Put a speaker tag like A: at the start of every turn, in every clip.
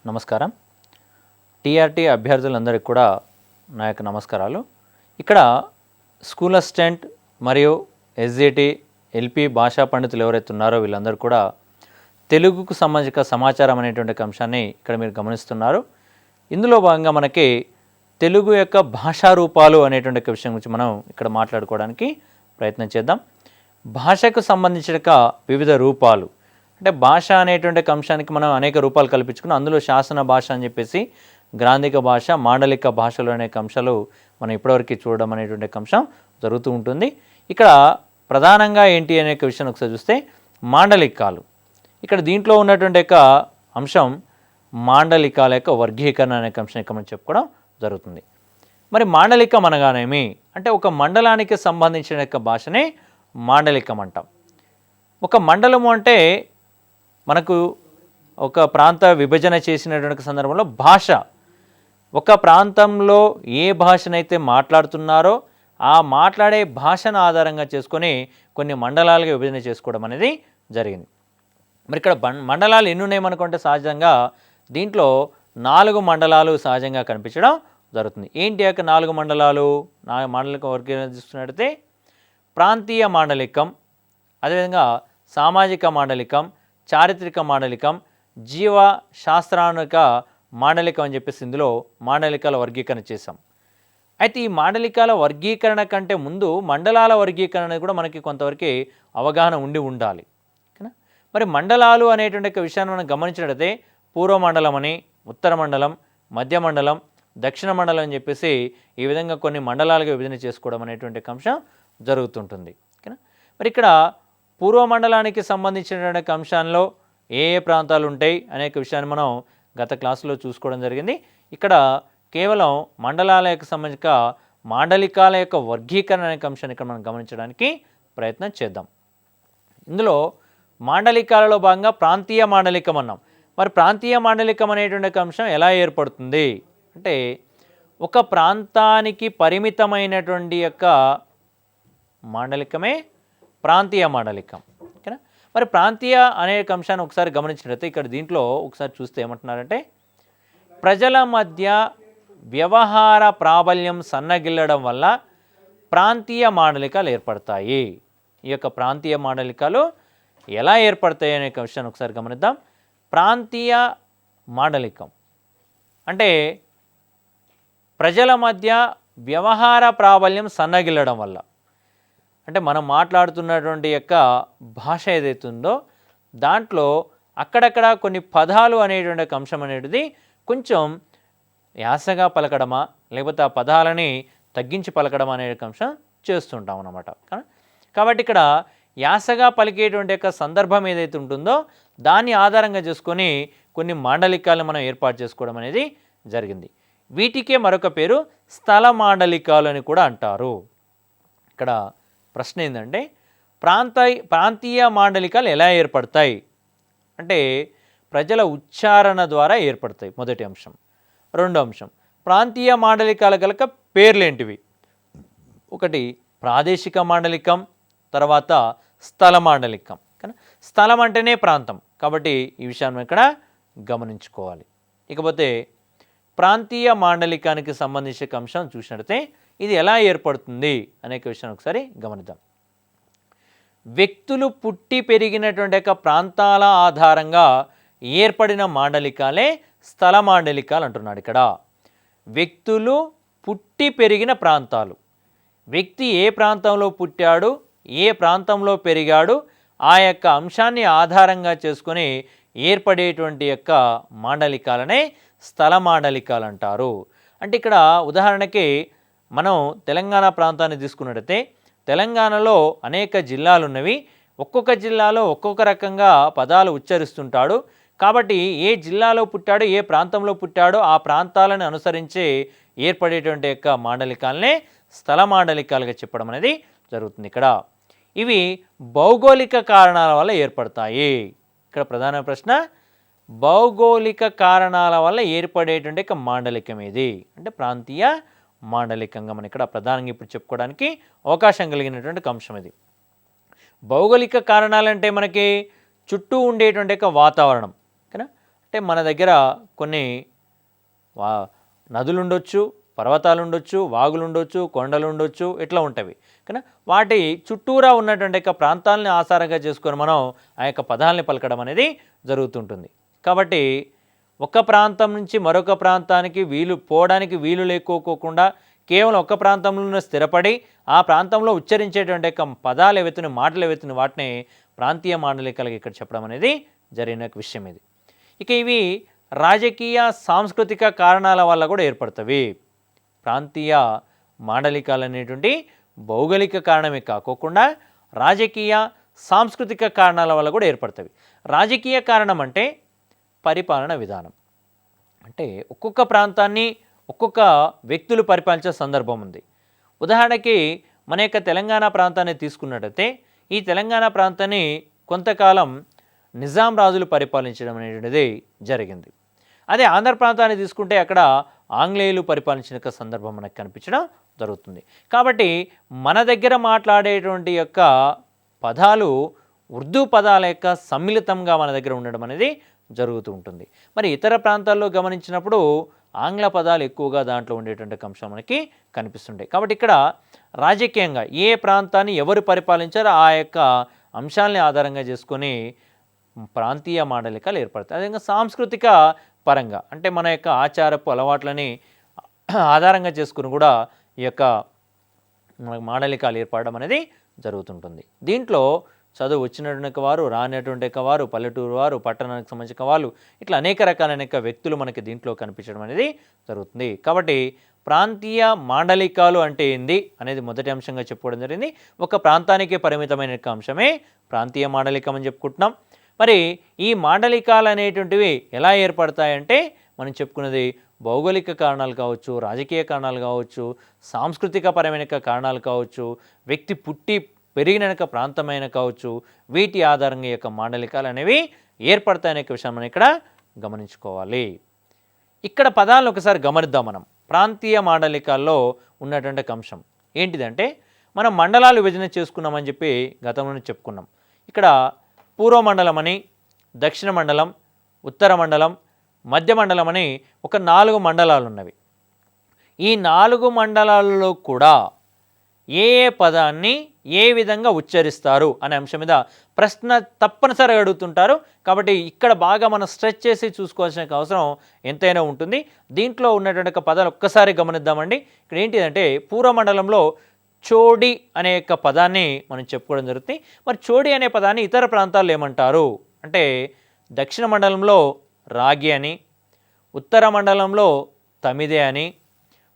A: నమస్కారం. టీఆర్టీ అభ్యర్థులందరికీ కూడా నా యొక్క నమస్కారాలు. ఇక్కడ స్కూల్ అసిస్టెంట్ మరియు ఎస్జిటి, ఎల్పి భాషా పండితులు ఎవరైతే ఉన్నారో వీళ్ళందరూ కూడా తెలుగుకు సంబంధించిన సమాచారం అనేటువంటి అంశాన్ని ఇక్కడ మీరు గమనిస్తున్నారు. ఇందులో భాగంగా మనకి తెలుగు యొక్క భాషా రూపాలు అనేటువంటి విషయం గురించి మనం ఇక్కడ మాట్లాడుకోవడానికి ప్రయత్నం చేద్దాం. భాషకు సంబంధించిన వివిధ రూపాలు అంటే భాష అనేటువంటి అంశానికి మనం అనేక రూపాలు కల్పించుకున్నాం. అందులో శాసన భాష అని చెప్పేసి, గ్రాంధిక భాష, మాండలిక భాషలు అనేక అంశాలు మనం ఇప్పటివరకు చూడడం అనేటువంటి అంశం జరుగుతూ ఉంటుంది. ఇక్కడ ప్రధానంగా ఏంటి అనే విషయాన్ని ఒకసారి చూస్తే మాండలికాలు. ఇక్కడ దీంట్లో ఉన్నటువంటి యొక్క అంశం మాండలికాల యొక్క వర్గీకరణ అనే అంశం ఇక్కడ మనం చెప్పుకోవడం జరుగుతుంది. మరి మాండలికం అనగానేమి అంటే ఒక మండలానికి సంబంధించిన యొక్క భాషనే మాండలికం అంటాం. ఒక మండలము అంటే మనకు ఒక ప్రాంత విభజన చేసినటువంటి సందర్భంలో భాష, ఒక ప్రాంతంలో ఏ భాషనైతే మాట్లాడుతున్నారో ఆ మాట్లాడే భాషను ఆధారంగా చేసుకొని కొన్ని మండలాలుగా విభజన చేసుకోవడం అనేది జరిగింది. మరి ఇక్కడ మండలాలు ఎన్ని ఉన్నాయనుకుంటే సహజంగా దీంట్లో 4 మండలాలు సహజంగా కనిపించడం జరుగుతుంది. ఏంటి యొక్క 4 మండలాలు? మాండలికం వర్గీకరణ చూస్తున్నట్టయితే ప్రాంతీయ మాండలికం, అదేవిధంగా సామాజిక మాండలికం, చారిత్రక మాండలికం, జీవ శాస్త్రానిక మాండలికం అని చెప్పేసి ఇందులో మాండలికాల వర్గీకరణ చేశాం. అయితే ఈ మాండలికాల వర్గీకరణ కంటే ముందు మండలాల వర్గీకరణ కూడా మనకి కొంతవరకు అవగాహన ఉండాలి. ఓకేనా? మరి మండలాలు అనేటువంటి విషయాన్ని మనం గమనించినట్లయితే పూర్వ మండలం అని, ఉత్తర మండలం, మధ్య మండలం, దక్షిణ మండలం అని చెప్పేసి ఈ విధంగా కొన్ని మండలాలుగా విభజన చేసుకోవడం అనేటువంటి అంశం జరుగుతుంటుంది. ఓకేనా? మరి ఇక్కడ పూర్వ మండలానికి సంబంధించినటువంటి అంశాల్లో ఏ ప్రాంతాలు ఉంటాయి అనేక విషయాన్ని మనం గత క్లాసులో చూసుకోవడం జరిగింది. ఇక్కడ కేవలం మండలాల యొక్క సంబంధించిన మాండలికాల యొక్క వర్గీకరణ అనే అంశాన్ని ఇక్కడ మనం గమనించడానికి ప్రయత్నం చేద్దాం. ఇందులో మాండలికాలలో భాగంగా ప్రాంతీయ మాండలికం అన్నాం. మరి ప్రాంతీయ మాండలికం అనేటువంటి అంశం ఎలా ఏర్పడుతుంది అంటే ఒక ప్రాంతానికి పరిమితమైనటువంటి యొక్క మాండలికమే ప్రాంతీయ మాండలికం. ఓకేనా? మరి ప్రాంతీయ అనే అంశాన్ని ఒకసారి గమనించినట్లయితే ఇక్కడ దీంట్లో ఒకసారి చూస్తే ఏమంటున్నారంటే ప్రజల మధ్య వ్యవహార ప్రాబల్యం సన్నగిల్లడం వల్ల ప్రాంతీయ మాండలికాలు ఏర్పడతాయి. ఈ యొక్క ప్రాంతీయ మాండలికాలు ఎలా ఏర్పడతాయి అనే విషయాన్ని ఒకసారి గమనిద్దాం. ప్రాంతీయ మాండలికం అంటే ప్రజల మధ్య వ్యవహార ప్రాబల్యం సన్నగిల్లడం వల్ల అంటే మనం మాట్లాడుతున్నటువంటి యొక్క భాష ఏదైతే ఉందో దాంట్లో అక్కడక్కడ కొన్ని పదాలు అనేటువంటి అంశం అనేది కొంచెం యాసగా పలకడమా లేకపోతే ఆ పదాలని తగ్గించి పలకడం అనే అంశం చేస్తుంటాం అన్నమాట. కాబట్టి ఇక్కడ యాసగా పలికేటువంటి యొక్క సందర్భం ఏదైతే ఉంటుందో దాన్ని ఆధారంగా చేసుకొని కొన్ని మాండలికాలను మనం ఏర్పాటు చేసుకోవడం అనేది జరిగింది. వీటికే మరొక పేరు స్థల మాండలికాలు అని కూడా అంటారు. ఇక్కడ ప్రశ్న ఏంటంటే ప్రాంతీయ మాండలికాలు ఎలా ఏర్పడతాయి అంటే ప్రజల ఉచ్చారణ ద్వారా ఏర్పడతాయి. మొదటి అంశం. రెండో అంశం ప్రాంతీయ మాండలికాల కనుక పేర్లేంటివి? ఒకటి ప్రాదేశిక మాండలికం, తర్వాత స్థల మాండలికం. కానీ స్థలం అంటేనే ప్రాంతం కాబట్టి ఈ విషయాన్ని ఇక్కడ గమనించుకోవాలి. ఇకపోతే ప్రాంతీయ మాండలికానికి సంబంధించిన అంశం చూసినట్లయితే ఇది ఎలా ఏర్పడుతుంది అనేక విషయాన్ని ఒకసారి గమనిద్దాం. వ్యక్తులు పుట్టి పెరిగినటువంటి యొక్క ప్రాంతాల ఆధారంగా ఏర్పడిన మాండలికాలే స్థల మాండలికాలు అంటున్నాడు. ఇక్కడ వ్యక్తులు పుట్టి పెరిగిన ప్రాంతాలు, వ్యక్తి ఏ ప్రాంతంలో పుట్టాడు, ఏ ప్రాంతంలో పెరిగాడు, ఆ యొక్క అంశాన్ని ఆధారంగా చేసుకొని ఏర్పడేటువంటి యొక్క మాండలికాలనే స్థల మాండలికాలు అంటారు. అంటే ఇక్కడ ఉదాహరణకి మనం తెలంగాణ ప్రాంతాన్ని తీసుకున్నట్టయితే తెలంగాణలో అనేక జిల్లాలు ఉన్నవి. ఒక్కొక్క జిల్లాలో ఒక్కొక్క రకంగా పదాలు ఉచ్చరిస్తుంటాడు. కాబట్టి ఏ జిల్లాలో పుట్టాడో, ఏ ప్రాంతంలో పుట్టాడో ఆ ప్రాంతాలను అనుసరించి ఏర్పడేటువంటి యొక్క మాండలికాలనే స్థల మాండలికాలుగా చెప్పడం అనేది జరుగుతుంది. ఇక్కడ ఇవి భౌగోళిక కారణాల వల్ల ఏర్పడతాయి. ఇక్కడ ప్రధాన ప్రశ్న భౌగోళిక కారణాల వల్ల ఏర్పడేటువంటి యొక్క మాండలికం ఏది అంటే ప్రాంతీయ మాండలికంగా మనం ఇక్కడ ప్రధానంగా ఇప్పుడు చెప్పుకోవడానికి అవకాశం కలిగినటువంటి అంశం ఇది. భౌగోళిక కారణాలంటే మనకి చుట్టూ ఉండేటువంటి వాతావరణం, ఓకేనా? అంటే మన దగ్గర కొన్ని నదులు ఉండొచ్చు, పర్వతాలు ఉండొచ్చు, వాగులు ఉండొచ్చు, కొండలు ఉండొచ్చు, ఇట్లా ఉంటాయి. కానీ వాటి చుట్టూరా ఉన్నటువంటి యొక్క ప్రాంతాలని ఆధారంగా చేసుకొని మనం ఆ యొక్క పదాలని పలకడం అనేది జరుగుతుంటుంది. కాబట్టి ఒక ప్రాంతం నుంచి మరొక ప్రాంతానికి పోవడానికి వీలు లేకోకుండా కేవలం ఒక ప్రాంతంలో స్థిరపడి ఆ ప్రాంతంలో ఉచ్చరించేటువంటి యొక్క పదాలు ఏవైతున్న మాటలు ఏవైతున్న వాటిని ప్రాంతీయ మాండలికాలుగా ఇక్కడ చెప్పడం అనేది జరిగిన విషయం ఇది. ఇక ఇవి రాజకీయ సాంస్కృతిక కారణాల వల్ల కూడా ఏర్పడతవి. ప్రాంతీయ మాండలికాలు అనేటువంటి భౌగోళిక కారణమే కాకోకుండా రాజకీయ సాంస్కృతిక కారణాల వల్ల కూడా ఏర్పడతవి. రాజకీయ కారణం అంటే పరిపాలన విధానం. అంటే ఒక్కొక్క ప్రాంతాన్ని ఒక్కొక్క వ్యక్తులు పరిపాలించే సందర్భం ఉంది. ఉదాహరణకి మన యొక్క తెలంగాణ ప్రాంతాన్ని తీసుకున్నట్టయితే ఈ తెలంగాణ ప్రాంతాన్ని కొంతకాలం నిజాం రాజులు పరిపాలించడం అనేటువంటిది జరిగింది. అదే ఆంధ్ర ప్రాంతాన్ని తీసుకుంటే అక్కడ ఆంగ్లేయులు పరిపాలించిన సందర్భం మనకు కనిపించడం జరుగుతుంది. కాబట్టి మన దగ్గర మాట్లాడేటువంటి యొక్క పదాలు ఉర్దూ పదాల యొక్క సమ్మిళితంగా మన దగ్గర ఉండడం అనేది జరుగుతూ ఉంటుంది. మరి ఇతర ప్రాంతాల్లో గమనించినప్పుడు ఆంగ్ల పదాలు ఎక్కువగా దాంట్లో ఉండేటువంటి అంశం మనకి కనిపిస్తుంటాయి. కాబట్టి ఇక్కడ రాజకీయంగా ఏ ప్రాంతాన్ని ఎవరు పరిపాలించారో ఆ యొక్క అంశాలని ఆధారంగా చేసుకొని ప్రాంతీయ మాండలికాలు ఏర్పడతాయి. అదేవిధంగా సాంస్కృతిక పరంగా అంటే మన యొక్క ఆచారపు అలవాట్లని ఆధారంగా చేసుకుని కూడా ఈ యొక్క మాండలికాలు ఏర్పడడం అనేది జరుగుతుంటుంది. దీంట్లో చదువు వచ్చినటువంటి వారు, రానటువంటి వారు, పల్లెటూరు వారు, పట్టణానికి సంబంధించిన వాళ్ళు, ఇట్లా అనేక రకాలైన వ్యక్తులు మనకి దీంట్లో కనిపించడం అనేది జరుగుతుంది. కాబట్టి ప్రాంతీయ మాండలికాలు అంటే ఏంది అనేది మొదటి అంశంగా చెప్పుకోవడం జరిగింది. ఒక ప్రాంతానికే పరిమితమైన అంశమే ప్రాంతీయ మాండలికం అని చెప్పుకుంటున్నాం. మరి ఈ మాండలికాలు అనేటువంటివి ఎలా ఏర్పడతాయంటే మనం చెప్పుకున్నది భౌగోళిక కారణాలు కావచ్చు, రాజకీయ కారణాలు కావచ్చు, సాంస్కృతిక పరమైన కారణాలు కావచ్చు, వ్యక్తి పుట్టి పెరిగిన ప్రాంతమైన కావచ్చు, వీటి ఆధారంగా యొక్క మాండలికాలు అనేవి ఏర్పడతాయనే విషయం మనం ఇక్కడ గమనించుకోవాలి. ఇక్కడ పదాలను ఒకసారి గమనిద్దాం. మనం ప్రాంతీయ మాండలికాల్లో ఉన్నటువంటి అంశం ఏంటిదంటే మనం మండలాలు విభజన చేసుకున్నామని చెప్పి గతంలో చెప్పుకున్నాం. ఇక్కడ పూర్వ మండలం అని, దక్షిణ మండలం, ఉత్తర మండలం, మధ్య మండలం అని ఒక 4 మండలాలు ఉన్నవి. ఈ 4 మండలాలలో కూడా ఏ పదాన్ని ఏ విధంగా ఉచ్చరిస్తారు అనే అంశం మీద ప్రశ్న తప్పనిసరిగా అడుగుతుంటారు. కాబట్టి ఇక్కడ బాగా మనం స్ట్రెచ్ చేసి చూసుకోవాల్సిన అవసరం ఎంతైనా ఉంటుంది. దీంట్లో ఉన్నటువంటి పదాలు ఒక్కసారి గమనిద్దామండి. ఇక్కడ ఏంటిదంటే పూర్వ మండలంలో చోడి అనే యొక్క పదాన్ని మనం చెప్పుకోవడం జరుగుతుంది. మరి చోడి అనే పదాన్ని ఇతర ప్రాంతాల్లో ఏమంటారు అంటే దక్షిణ మండలంలో రాగి అని, ఉత్తర మండలంలో తమిదే అని,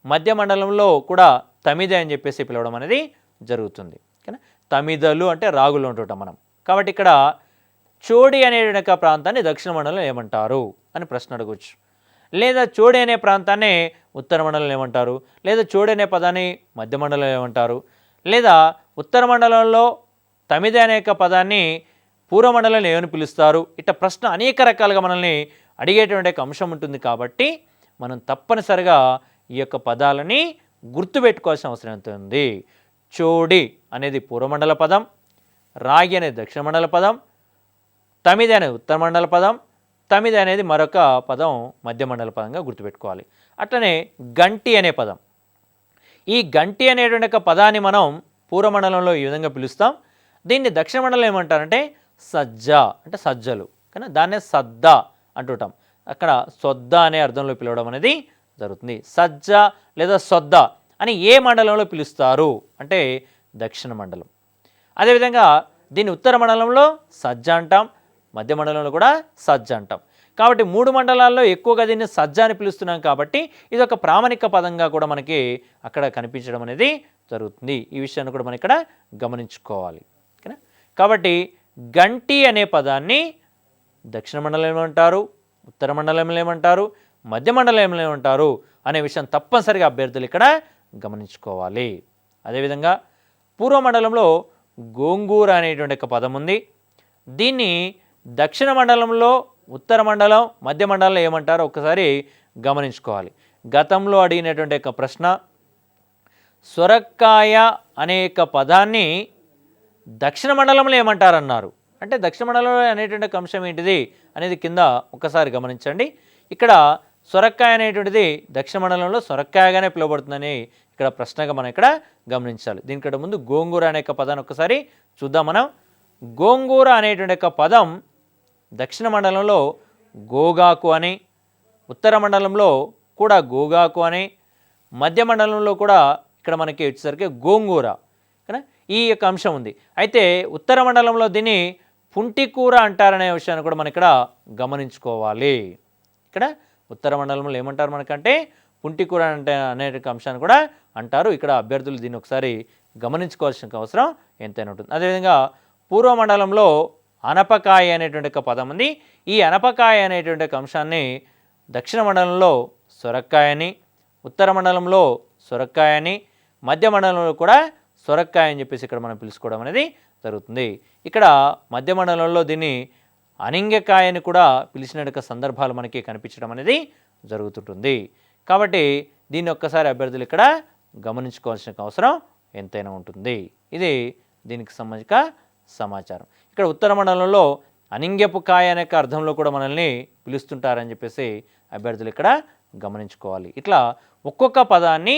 A: మధ్య మండలంలో కూడా తమిదే అని చెప్పేసి పిలవడం అనేది జరుగుతుంది. ఓకేనా, తమిదలు అంటే రాగులు ఉంటుంటాం మనం. కాబట్టి ఇక్కడ చోడి అనే ప్రాంతాన్ని దక్షిణ మండలంలో ఏమంటారు అని ప్రశ్న అడగవచ్చు. లేదా చోడి అనే ప్రాంతాన్ని ఉత్తర మండలంలో ఏమంటారు, లేదా చోడి అనే పదాన్ని మధ్య మండలంలో ఏమంటారు, లేదా ఉత్తర మండలంలో తమిదే అనే పదాన్ని పూర్వ మండలంలో ఏమని పిలుస్తారు. ఇట్లా ప్రశ్న అనేక రకాలుగా మనల్ని అడిగేటువంటి అంశం ఉంటుంది. కాబట్టి మనం తప్పనిసరిగా ఈ యొక్క పదాలని గుర్తుపెట్టుకోవాల్సిన అవసరం ఎంత ఉంది. చోడి అనేది పూర్వమండల పదం, రాగి అనేది దక్షిణ మండల పదం, తమిదే అనేది ఉత్తర మండల పదం, తమిదే అనేది మరొక పదం మధ్య మండల పదంగా గుర్తుపెట్టుకోవాలి. అట్లనే గంటి అనే పదం, ఈ గంటి అనేటువంటి పదాన్ని మనం పూర్వమండలంలో ఈ విధంగా పిలుస్తాం. దీన్ని దక్షిణ మండలం ఏమంటారంటే సజ్జ అంటే సజ్జలు, కానీ దాన్నే సద్ద అంటుంటాం. అక్కడ సొద్ద అనే అర్థంలో పిలవడం అనేది జరుగుతుంది. సజ్జ లేదా సొద్ద అని ఏ మండలంలో పిలుస్తారు అంటే దక్షిణ మండలం. అదేవిధంగా దీన్ని ఉత్తర మండలంలో సజ్జ అంటాం, మధ్య మండలంలో కూడా సజ్జ అంటాం. కాబట్టి 3 మండలాల్లో ఎక్కువగా దీన్ని సజ్జ అని పిలుస్తున్నాం. కాబట్టి ఇది ఒక ప్రామాణిక పదంగా కూడా మనకి అక్కడ కనిపించడం అనేది జరుగుతుంది. ఈ విషయాన్ని కూడా మనం ఇక్కడ గమనించుకోవాలి. ఓకేనా, కాబట్టి గంటి అనే పదాన్ని దక్షిణ మండలం ఏమంటారు, ఉత్తర మండలంలో ఏమంటారు, మధ్య మండలంలో ఏమంటారు అనే విషయం తప్పనిసరిగా అభ్యర్థులు ఇక్కడ గమనించుకోవాలి. అదేవిధంగా పూర్వ మండలంలో గోంగూర అనేటువంటి ఒక పదం ఉంది. దీన్ని దక్షిణ మండలంలో, ఉత్తర మండలం, మధ్య మండలంలో ఏమంటారో ఒకసారి గమనించుకోవాలి. గతంలో అడిగినటువంటి ఒక ప్రశ్న, సొరకాయ అనే పదాన్ని దక్షిణ మండలంలో ఏమంటారన్నారు, అంటే దక్షిణ మండలంలో అనేటువంటి అంశం ఏంటిది అనేది కింద ఒకసారి గమనించండి. ఇక్కడ సొరకాయ అనేటువంటిది దక్షిణ మండలంలో సొరకాయగానే పిలువబడుతుందని ఇక్కడ ప్రశ్నగా మనం ఇక్కడ గమనించాలి. దీనికంటే ముందు గోంగూర అనే పదాన్ని ఒకసారి చూద్దాం. మనం గోంగూర అనేటువంటి పదం దక్షిణ మండలంలో గోగాకు అని, ఉత్తర మండలంలో కూడా గోగాకు అని, మధ్య మండలంలో కూడా ఇక్కడ మనకి వచ్చేసరికి గోంగూర కదా ఈ యొక్క అంశం ఉంది. అయితే ఉత్తర మండలంలో దీన్ని పుంటికూర అంటారనే విషయాన్ని కూడా మనం ఇక్కడ గమనించుకోవాలి. ఇక్కడ ఉత్తర మండలంలో ఏమంటారు మనకంటే పుంటికూర అంటే అనే అంశాన్ని కూడా అంటారు. ఇక్కడ అభ్యర్థులు దీన్ని ఒకసారి గమనించుకోవాల్సిన అవసరం ఎంతైనా ఉంటుంది. అదేవిధంగా పూర్వ మండలంలో అనపకాయ అనేటువంటి ఒక పదం ఉంది. ఈ అనపకాయ అనేటువంటి అంశాన్ని దక్షిణ మండలంలో సొరకాయని, ఉత్తర మండలంలో సొరకాయని, మధ్య మండలంలో కూడా సొరకాయ అని చెప్పేసి ఇక్కడ మనం పిలుచుకోవడం అనేది జరుగుతుంది. ఇక్కడ మధ్య మండలంలో దీన్ని అనింగకాయని కూడా పిలిచిన సందర్భాలు మనకి కనిపించడం అనేది జరుగుతుంటుంది. కాబట్టి దీన్ని ఒక్కసారి అభ్యర్థులు ఇక్కడ గమనించుకోవాల్సిన అవసరం ఎంతైనా ఉంటుంది. ఇది దీనికి సంబంధించిన సమాచారం. ఇక్కడ ఉత్తర మండలంలో అనింగ్యపు కాయ అనే అర్థంలో కూడా మనల్ని పిలుస్తుంటారని చెప్పేసి అభ్యర్థులు ఇక్కడ గమనించుకోవాలి. ఇట్లా ఒక్కొక్క పదాన్ని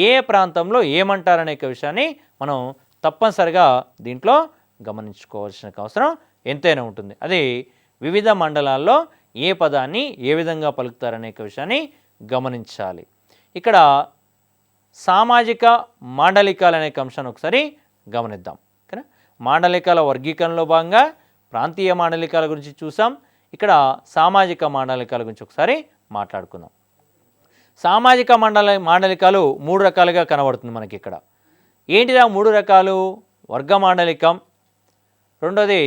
A: ఏ ప్రాంతంలో ఏమంటారనే విషయాన్ని మనం తప్పనిసరిగా దీంట్లో గమనించుకోవాల్సిన అవసరం ఎంతైనా ఉంటుంది. అది వివిధ మండలాల్లో ఏ పదాన్ని ఏ విధంగా పలుకుతారనే విషయాన్ని గమనించాలి. ఇక్కడ సామాజిక మాండలికాలు అనే అంశాన్ని ఒకసారి గమనిద్దాం. ఓకేనా, మాండలికాల వర్గీకరణలో భాగంగా ప్రాంతీయ మాండలికాల గురించి చూసాం. ఇక్కడ సామాజిక మాండలికాల గురించి ఒకసారి మాట్లాడుకుందాం. సామాజిక మాండలికాలు 3 రకాలుగా కనబడుతుంది మనకి ఇక్కడ. ఏంటిదా 3 రకాలు? వర్గ మాండలికం, రెండోది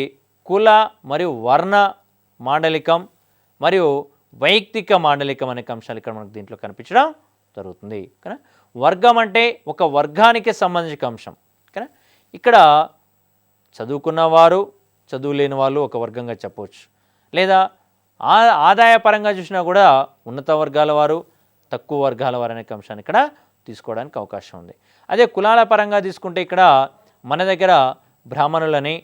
A: కుల మరియు వర్ణ మాండలికం, మరియు వైయక్తిక మాండలికం అనే అంశాలు ఇక్కడ మనకు దీంట్లో కనిపించడం జరుగుతుంది. కదా, వర్గం అంటే ఒక వర్గానికి సంబంధించిన అంశం. కదా, ఇక్కడ చదువుకున్నవారు, చదువు లేని వాళ్ళు ఒక వర్గంగా చెప్పవచ్చు. లేదా ఆదాయపరంగా చూసినా కూడా ఉన్నత వర్గాల వారు, తక్కువ వర్గాల వారు అనే అంశాన్ని ఇక్కడ తీసుకోవడానికి అవకాశం ఉంది. అదే కులాల పరంగా తీసుకుంటే ఇక్కడ మన దగ్గర బ్రాహ్మణులని,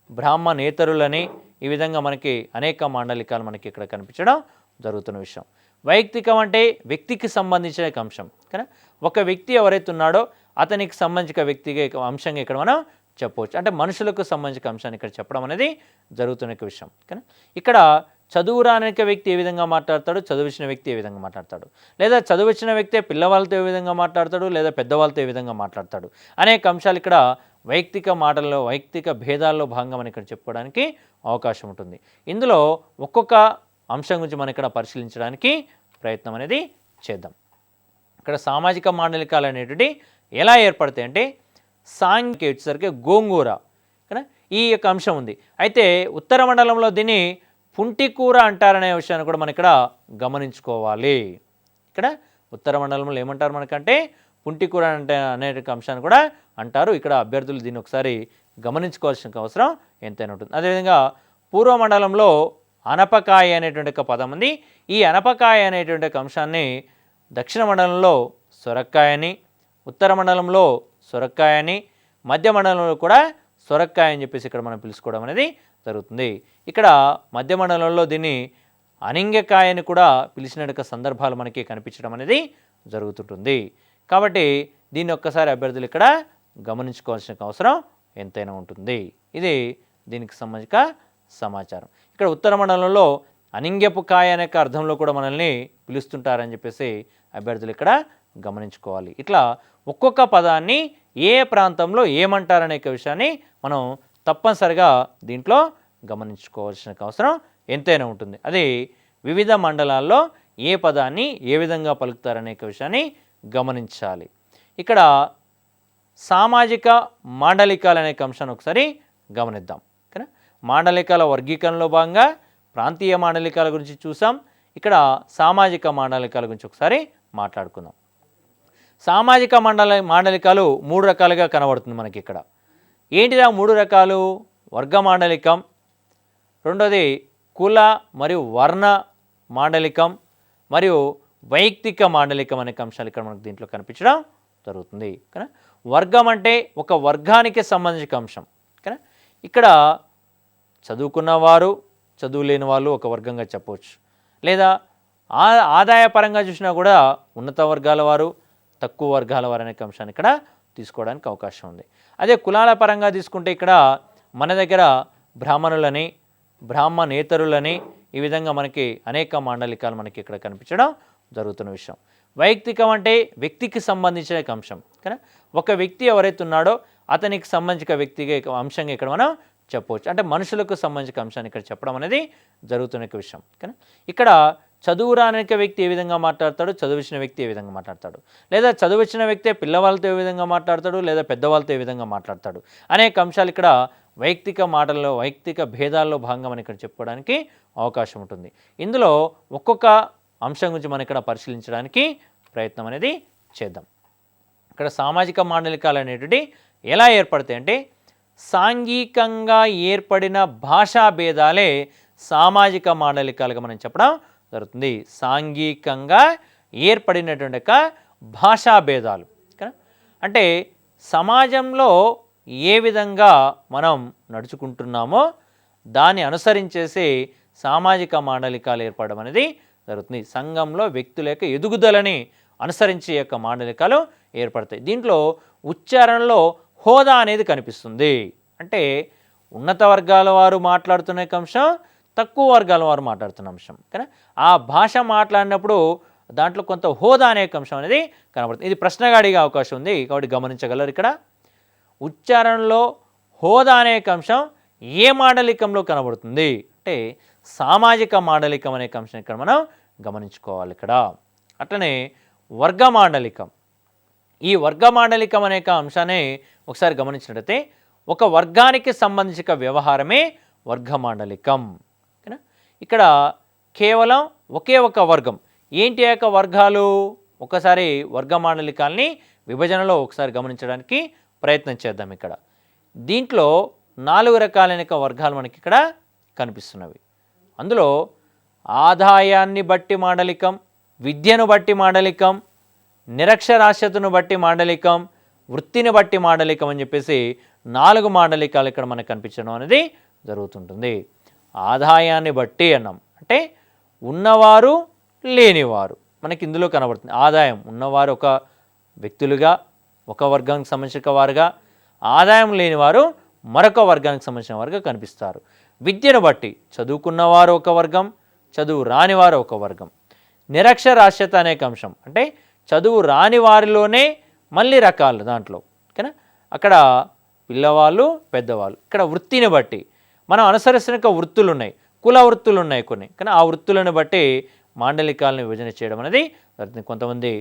A: బ్రాహ్మణేతరులని ఈ విధంగా మనకి అనేక మాండలికాలు మనకి ఇక్కడ కనిపించడం జరుగుతున్న విషయం. వైయక్తికం అంటే వ్యక్తికి సంబంధించిన అంశం. కదా, ఒక వ్యక్తి ఎవరైతే ఉన్నాడో అతనికి సంబంధించిన వ్యక్తిగా అంశంగా ఇక్కడ మనం చెప్పవచ్చు. అంటే మనుషులకు సంబంధించిన అంశాన్ని ఇక్కడ చెప్పడం అనేది జరుగుతున్న విషయం. కానీ ఇక్కడ చదువు రాని వ్యక్తి ఏ విధంగా మాట్లాడతాడు, చదువుచిన వ్యక్తి ఏ విధంగా మాట్లాడతాడు, లేదా చదువుచిన వ్యక్తి పిల్లవాళ్ళతో ఏ విధంగా మాట్లాడతాడు, లేదా పెద్దవాళ్ళతో ఏ విధంగా మాట్లాడతాడు అనేక అంశాలు ఇక్కడ వైయక్తిక మాటల్లో, వైయక్తిక భేదాల్లో భాగంగా మనం ఇక్కడ చెప్పుకోవడానికి అవకాశం ఉంటుంది. ఇందులో ఒక్కొక్క అంశం గురించి మనం ఇక్కడ పరిశీలించడానికి ప్రయత్నం అనేది చేద్దాం. ఇక్కడ సామాజిక మాండలికాలు అనేటువంటి ఎలా ఏర్పడతాయి అంటే సాంఘిక వచ్చేసరికి గోంగూర కదా ఈ యొక్క అంశం ఉంది. అయితే ఉత్తర మండలంలో దీన్ని పుంటికూర అంటారనే విషయాన్ని కూడా మనం ఇక్కడ గమనించుకోవాలి. ఇక్కడ ఉత్తర మండలంలో ఏమంటారు మనకంటే పుంటికూర అంటే అనే అంశాన్ని కూడా అంటారు. ఇక్కడ అభ్యర్థులు దీన్ని ఒకసారి గమనించుకోవాల్సిన అవసరం ఎంతైనా ఉంటుంది. అదేవిధంగా పూర్వ మండలంలో అనపకాయ అనేటువంటి ఒక పదం ఉంది. ఈ అనపకాయ అనేటువంటి అంశాన్ని దక్షిణ మండలంలో సొరకాయని, ఉత్తర మండలంలో సొరకాయని, మధ్య మండలంలో కూడా సొరకాయ అని చెప్పేసి ఇక్కడ మనం పిలుచుకోవడం అనేది జరుగుతుంది. ఇక్కడ మధ్య మండలంలో దీన్ని అనింగకాయని కూడా పిలిచిన సందర్భాలు మనకి కనిపించడం అనేది జరుగుతుంటుంది. కాబట్టి దీన్ని ఒక్కసారి అభ్యర్థులు ఇక్కడ గమనించుకోవాల్సిన అవసరం ఎంతైనా ఉంటుంది. ఇది దీనికి సంబంధించిన సమాచారం. ఇక్కడ ఉత్తర మండలంలో అనింగ్యపు కాయ అనే అర్థంలో కూడా మనల్ని పిలుస్తుంటారని చెప్పేసి అభ్యర్థులు ఇక్కడ గమనించుకోవాలి. ఇట్లా ఒక్కొక్క పదాన్ని ఏ ప్రాంతంలో ఏమంటారనే విషయాన్ని మనం తప్పనిసరిగా దీంట్లో గమనించుకోవాల్సిన అవసరం ఎంతైనా ఉంటుంది. అది వివిధ మండలాల్లో ఏ పదాన్ని ఏ విధంగా పలుకుతారనే విషయాన్ని గమనించాలి. ఇక్కడ సామాజిక మాండలికాలు అనే అంశాన్ని ఒకసారి గమనిద్దాం. ఓకేనా, మాండలికాల వర్గీకరణలో భాగంగా ప్రాంతీయ మాండలికాల గురించి చూసాం. ఇక్కడ సామాజిక మాండలికాల గురించి ఒకసారి మాట్లాడుకుందాం. సామాజిక మాండలికాలు 3 రకాలుగా కనబడుతుంది మనకి ఇక్కడ. ఏంటిదా 3 రకాలు? వర్గ మాండలికం, రెండోది కుల మరియు వర్ణ మాండలికం, మరియు వైయక్తిక మాండలికం అనే అంశాలు ఇక్కడ మనకు దీంట్లో కనిపించడం జరుగుతుంది. కదా, వర్గం అంటే ఒక వర్గానికి సంబంధించిన అంశం. కదా, ఇక్కడ చదువుకున్నవారు చదువు లేని వాళ్ళు ఒక వర్గంగా చెప్పవచ్చు. లేదా ఆదాయపరంగా చూసినా కూడా ఉన్నత వర్గాల వారు తక్కువ వర్గాల వారు అనే అంశాన్ని ఇక్కడ తీసుకోవడానికి అవకాశం ఉంది. అదే కులాల పరంగా తీసుకుంటే ఇక్కడ మన దగ్గర బ్రాహ్మణులని బ్రాహ్మణేతరులని ఈ విధంగా మనకి అనేక మాండలికాలు మనకి ఇక్కడ కనిపించడం జరుగుతున్న విషయం. వైయక్తికం అంటే వ్యక్తికి సంబంధించిన అంశం కదా. ఒక వ్యక్తి ఎవరైతే ఉన్నాడో అతనికి సంబంధించిన వ్యక్తిగా అంశంగా ఇక్కడ మనం చెప్పవచ్చు. అంటే మనుషులకు సంబంధించిన అంశాన్ని ఇక్కడ చెప్పడం అనేది జరుగుతున్న విషయం కానీ ఇక్కడ చదువు రాని వ్యక్తి ఏ విధంగా మాట్లాడతాడు, చదువుచిన వ్యక్తి ఏ విధంగా మాట్లాడతాడు, లేదా చదువుచిన వ్యక్తి పిల్లవాళ్ళతో ఏ విధంగా మాట్లాడతాడు, లేదా పెద్దవాళ్ళతో ఏ విధంగా మాట్లాడతాడు అనేక అంశాలు ఇక్కడ వైయక్తిక మాటల్లో వైయక్తిక భేదాల్లో భాగంగా మనం ఇక్కడ చెప్పుకోవడానికి అవకాశం ఉంటుంది. ఇందులో ఒక్కొక్క అంశం గురించి మనం ఇక్కడ పరిశీలించడానికి ప్రయత్నం అనేది చేద్దాం. ఇక్కడ సామాజిక మాండలికాలు అనేటివి ఎలా ఏర్పడతాయి అంటే సాంఘికంగా ఏర్పడిన భాషా భేదాలే సామాజిక మాండలికాలుగా మనం చెప్పడం జరుగుతుంది. సాంఘికంగా ఏర్పడినటువంటి భాషా భేదాలు అంటే సమాజంలో ఏ విధంగా మనం నడుచుకుంటున్నామో దాన్ని అనుసరించేసి సామాజిక మాండలికాలు ఏర్పడడం అనేది జరుగుతుంది. సంఘంలో వ్యక్తుల యొక్క ఎదుగుదలని అనుసరించే యొక్క మాండలికాలు ఏర్పడతాయి. దీంట్లో ఉచ్చారణలో హోదా అనేది కనిపిస్తుంది. అంటే ఉన్నత వర్గాల వారు మాట్లాడుతున్న అంశం, తక్కువ వర్గాల వారు మాట్లాడుతున్న అంశం కానీ ఆ భాష మాట్లాడినప్పుడు దాంట్లో కొంత హోదా అనే అంశం అనేది కనబడుతుంది. ఇది ప్రశ్నగా అడిగే అవకాశం ఉంది కాబట్టి గమనించగలరు. ఇక్కడ ఉచ్చారణలో హోదా అనే అంశం ఏ మాండలికంలో కనబడుతుంది అంటే సామాజిక మాండలికం అనే అంశం ఇక్కడ మనం గమనించుకోవాలి. ఇక్కడ అట్లనే వర్గ మాండలికం, ఈ వర్గ మాండలికం అనే అంశాన్ని ఒకసారి గమనించినట్లయితే ఒక వర్గానికి సంబంధించిన వ్యవహారమే వర్గ మాండలికం. ఇక్కడ కేవలం ఒకే ఒక వర్గం. ఏంటి యొక్క వర్గాలు? ఒకసారి వర్గ మాండలికాల్ని విభజనలో ఒకసారి గమనించడానికి ప్రయత్నం చేద్దాం. ఇక్కడ దీంట్లో 4 రకాలైన వర్గాలు మనకి ఇక్కడ కనిపిస్తున్నవి. అందులో ఆదాయాన్ని బట్టి మాండలికం, విద్యను బట్టి మాండలికం, నిరక్షరాస్యతను బట్టి మాండలికం, వృత్తిని బట్టి మాండలికం అని చెప్పేసి 4 మాండలికాలు ఇక్కడ మనకు కనిపించడం అనేది జరుగుతుంటుంది. ఆదాయాన్ని బట్టి అన్నాం అంటే ఉన్నవారు లేనివారు మనకి ఇందులో కనబడుతుంది. ఆదాయం ఉన్నవారు ఒక వ్యక్తులుగా ఒక వర్గానికి సంబంధించిన వారుగా, ఆదాయం లేనివారు మరొక వర్గానికి సంబంధించిన వారుగా కనిపిస్తారు. విద్యను బట్టి చదువుకున్నవారు ఒక వర్గం, చదువు రానివారు ఒక వర్గం. నిరక్షరాస్యత అనే అంశం అంటే చదువు రాని వారిలోనే మళ్ళీ రకాలు దాంట్లో ఓకేనా. అక్కడ పిల్లవాళ్ళు పెద్దవాళ్ళు. ఇక్కడ వృత్తిని బట్టి మనం అనుసరిస్తున్న వృత్తులు ఉన్నాయి, కుల వృత్తులు ఉన్నాయి కొన్ని, కానీ ఆ వృత్తులను బట్టి మాండలికాలను విభజన చేయడం అనేది జరుగుతుంది. కొంతమంది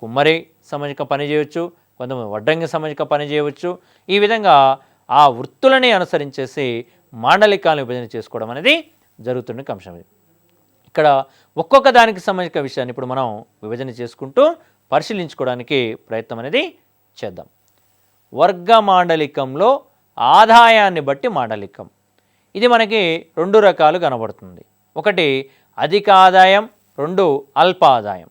A: కుమ్మరి సంబంధించిన పని చేయవచ్చు, కొంతమంది వడ్రంగి సంబంధించిన పని చేయవచ్చు. ఈ విధంగా ఆ వృత్తులని అనుసరించేసి మాండలికాలను విభజన చేసుకోవడం అనేది జరుగుతున్న అంశం. ఇక్కడ ఒక్కొక్క దానికి సంబంధించిన విషయాన్ని ఇప్పుడు మనం విభజన చేసుకుంటూ పరిశీలించుకోవడానికి ప్రయత్నం అనేది చేద్దాం. వర్గ మాండలికంలో ఆదాయాన్ని బట్టి మాండలికం. ఇది మనకి 2 రకాలు కనబడుతుంది. ఒకటి అధిక ఆదాయం, 2 అల్ప ఆదాయం.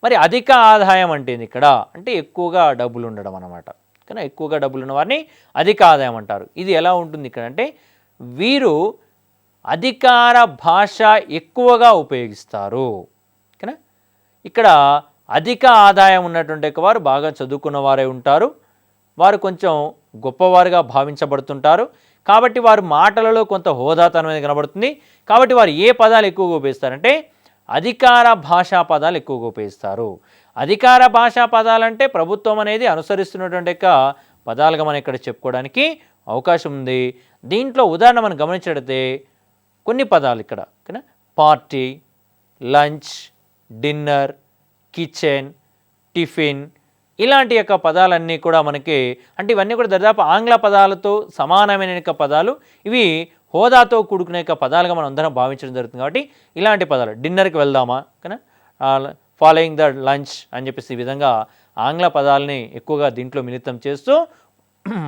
A: మరి అధిక ఆదాయం అంటే ఇక్కడ అంటే ఎక్కువగా డబ్బులు ఉండడం అన్నమాట. కానీ ఎక్కువగా డబ్బులు ఉన్న వారిని అధిక ఆదాయం అంటారు. ఇది ఎలా ఉంటుంది ఇక్కడ అంటే వీరు అధికార భాష ఎక్కువగా ఉపయోగిస్తారు. ఓకేనా. ఇక్కడ అధిక ఆదాయం ఉన్నటువంటి వారు బాగా చదువుకున్న వారే ఉంటారు, వారు కొంచెం గొప్పవారుగా భావించబడుతుంటారు. కాబట్టి వారి మాటలలో కొంత హోదాతనం అనేది కనబడుతుంది. కాబట్టి వారు ఏ పదాలు ఎక్కువగా ఉపయోగిస్తారంటే అధికార భాషా పదాలు ఎక్కువగా ఉపయోగిస్తారు. అధికార భాషా పదాలంటే ప్రభుత్వం అనేది అనుసరిస్తున్నటువంటి పదాలుగా మనం ఇక్కడ చెప్పుకోవడానికి అవకాశం ఉంది. దీంట్లో ఉదాహరణ మనం గమనించినట్లయితే కొన్ని పదాలు ఇక్కడ ఓకేనా. Party, lunch, dinner, kitchen, tiffin ఇలాంటి యొక్క పదాలన్నీ కూడా మనకి అంటే ఇవన్నీ కూడా దాదాపు ఆంగ్ల పదాలతో సమానమైన పదాలు. ఇవి హోదాతో కూడుకునే పదాలుగా మనం అందరం భావించడం జరుగుతుంది. కాబట్టి ఇలాంటి పదాలు డిన్నర్కి వెళ్దామా ఓకేనా, ఫాలోయింగ్ ద లంచ్ అని చెప్పేసి ఈ విధంగా ఆంగ్ల పదాలని ఎక్కువగా దీంట్లో మిళితం చేస్తూ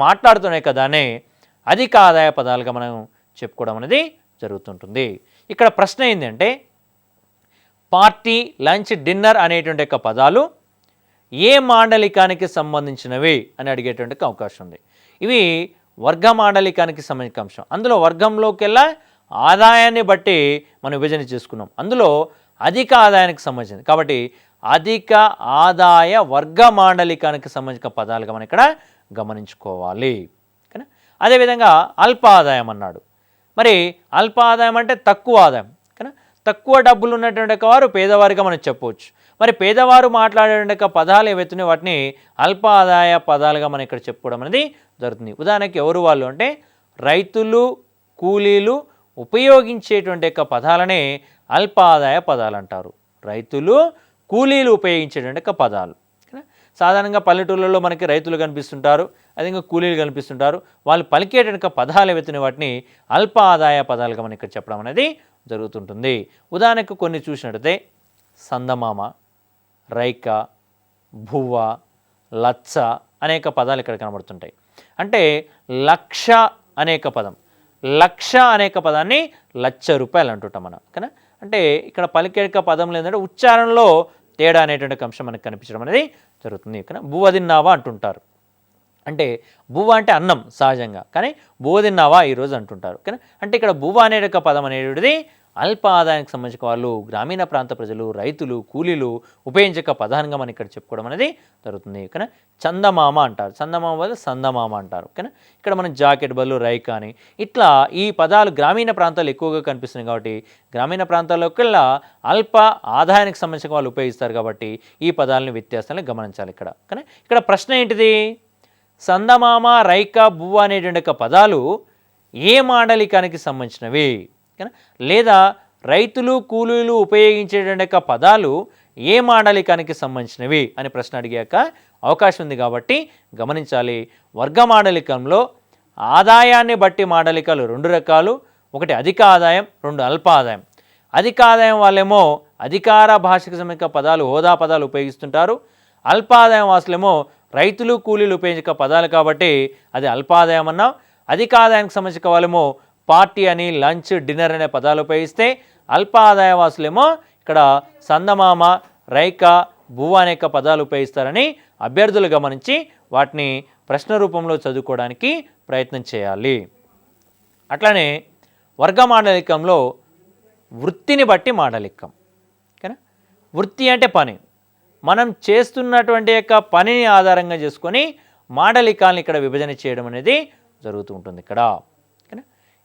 A: మాట్లాడుతున్న దాన్ని అధిక ఆదాయ పదాలుగా మనం చెప్పుకోవడం అనేది జరుగుతుంటుంది. ఇక్కడ ప్రశ్న ఏంటంటే పార్టీ, లంచ్, డిన్నర్ అనేటువంటి పదాలు ఏ మాండలికానికి సంబంధించినవి అని అడిగేటువంటి అవకాశం ఉంది. ఇవి వర్గ మాండలికానికి సంబంధించిన అంశం. అందులో వర్గంలోకెల్లా ఆదాయాన్ని బట్టి మనం విభజన చేసుకున్నాం. అందులో అధిక ఆదాయానికి సంబంధించింది కాబట్టి అధిక ఆదాయ వర్గ మాండలికానికి సంబంధించిన పదాలుగా మనం ఇక్కడ గమనించుకోవాలి. ఓకేనా. అదేవిధంగా అల్ప ఆదాయం అన్నాడు. మరి అల్ప ఆదాయం అంటే తక్కువ ఆదాయం. ఓకేనా. తక్కువ డబ్బులు ఉన్నటువంటి వారు పేదవారిగా మనం చెప్పవచ్చు. మరి పేదవారు మాట్లాడే పదాలు ఏవైతున్నాయో వాటిని అల్ప ఆదాయ పదాలుగా మనం ఇక్కడ చెప్పుకోవడం అనేది జరుగుతుంది. ఉదాహరణకి ఎవరు వాళ్ళు అంటే రైతులు, కూలీలు ఉపయోగించేటువంటి పదాలనే అల్ప ఆదాయ పదాలు అంటారు. రైతులు, కూలీలు ఉపయోగించేటువంటి పదాలు. సాధారణంగా పల్లెటూళ్ళలో మనకి రైతులు కనిపిస్తుంటారు, అదేవిధంగా కూలీలు కనిపిస్తుంటారు. వాళ్ళు పలికేటువంటి పదాలు ఏవైతున్నాయి వాటిని అల్ప ఆదాయ పదాలుగా మనం ఇక్కడ చెప్పడం అనేది జరుగుతుంటుంది. ఉదాహరణకు కొన్ని చూసినట్టయితే సందమామ, రైక, భువ్వ, లచ్చ అనేక పదాలు ఇక్కడ కనబడుతుంటాయి. అంటే లక్ష అనేక పదం, లక్ష అనేక పదాన్ని ₹1,00,000 అంటుంటాం మనం. ఓకేనా. అంటే ఇక్కడ పలికేక పదంలో ఏంటంటే ఉచ్చారణలో తేడా అనేటువంటి అంశం మనకు కనిపించడం అనేది జరుగుతుంది. ఓకేనా. బువ్వ తిన్నావా అంటుంటారు. అంటే బువ్వ అంటే అన్నం సహజంగా, కానీ బువ్వ తిన్నావా ఈరోజు అంటుంటారు. ఓకేనా. అంటే ఇక్కడ బువ్వ అనే పదం అనేటిది అల్ప ఆదాయానికి సంబంధించిన వాళ్ళు, గ్రామీణ ప్రాంత ప్రజలు, రైతులు, కూలీలు ఉపయోగించక పదానంగా మనం ఇక్కడ చెప్పుకోవడం అనేది జరుగుతుంది. ఓకేనా. చందమామ అంటారు, చందమామ బదులు సందమామ అంటారు. ఓకేనా. ఇక్కడ మనం జాకెట్ బదులు రైక అని ఇట్లా ఈ పదాలు గ్రామీణ ప్రాంతాలు ఎక్కువగా కనిపిస్తున్నాయి కాబట్టి గ్రామీణ ప్రాంతాల్లోకెల్లా అల్ప ఆదాయానికి సంబంధించిన వాళ్ళు ఉపయోగిస్తారు కాబట్టి ఈ పదాలను వ్యత్యాసాలను గమనించాలి ఇక్కడ. కానీ ఇక్కడ ప్రశ్న ఏంటిది? సందమామ, రైక, బువ్వ అనేటువంటి పదాలు ఏ మాండలికానికి సంబంధించినవి? లేదా రైతులు, కూలీలు ఉపయోగించేటువంటి పదాలు ఏ మాండలికానికి సంబంధించినవి అని ప్రశ్న అడిగాక అవకాశం ఉంది కాబట్టి గమనించాలి. వర్గ మాండలికంలో ఆదాయాన్ని బట్టి మాండలికాలు 2 రకాలు. ఒకటి అధిక ఆదాయం, 2 అల్ప ఆదాయం. అధిక ఆదాయం వాళ్ళేమో అధికార భాషకు సంబంధించిన పదాలు, హోదా పదాలు ఉపయోగిస్తుంటారు. అల్ప ఆదాయం వాసులేమో రైతులు, కూలీలు ఉపయోగించే పదాలు కాబట్టి అది అల్పాదాయం అన్నాం. అధిక ఆదాయానికి సంబంధించిన వాళ్ళేమో పార్టీ అని, లంచ్, డిన్నర్ అనే పదాలు ఉపయోగిస్తే అల్ప ఆదాయ వాసులేమో ఇక్కడ సందమామ, రైక, బువ్వ అనేక పదాలు ఉపయోగిస్తారని అభ్యర్థులు గమనించి వాటిని ప్రశ్న రూపంలో చదువుకోవడానికి ప్రయత్నం చేయాలి. అట్లనే వర్గ మాండలికంలో వృత్తిని బట్టి మాండలికం. ఓకేనా. వృత్తి అంటే పని, మనం చేస్తున్నటువంటి పనిని ఆధారంగా చేసుకొని మాండలికాలను ఇక్కడ విభజన చేయడం అనేది జరుగుతూ ఉంటుంది ఇక్కడ.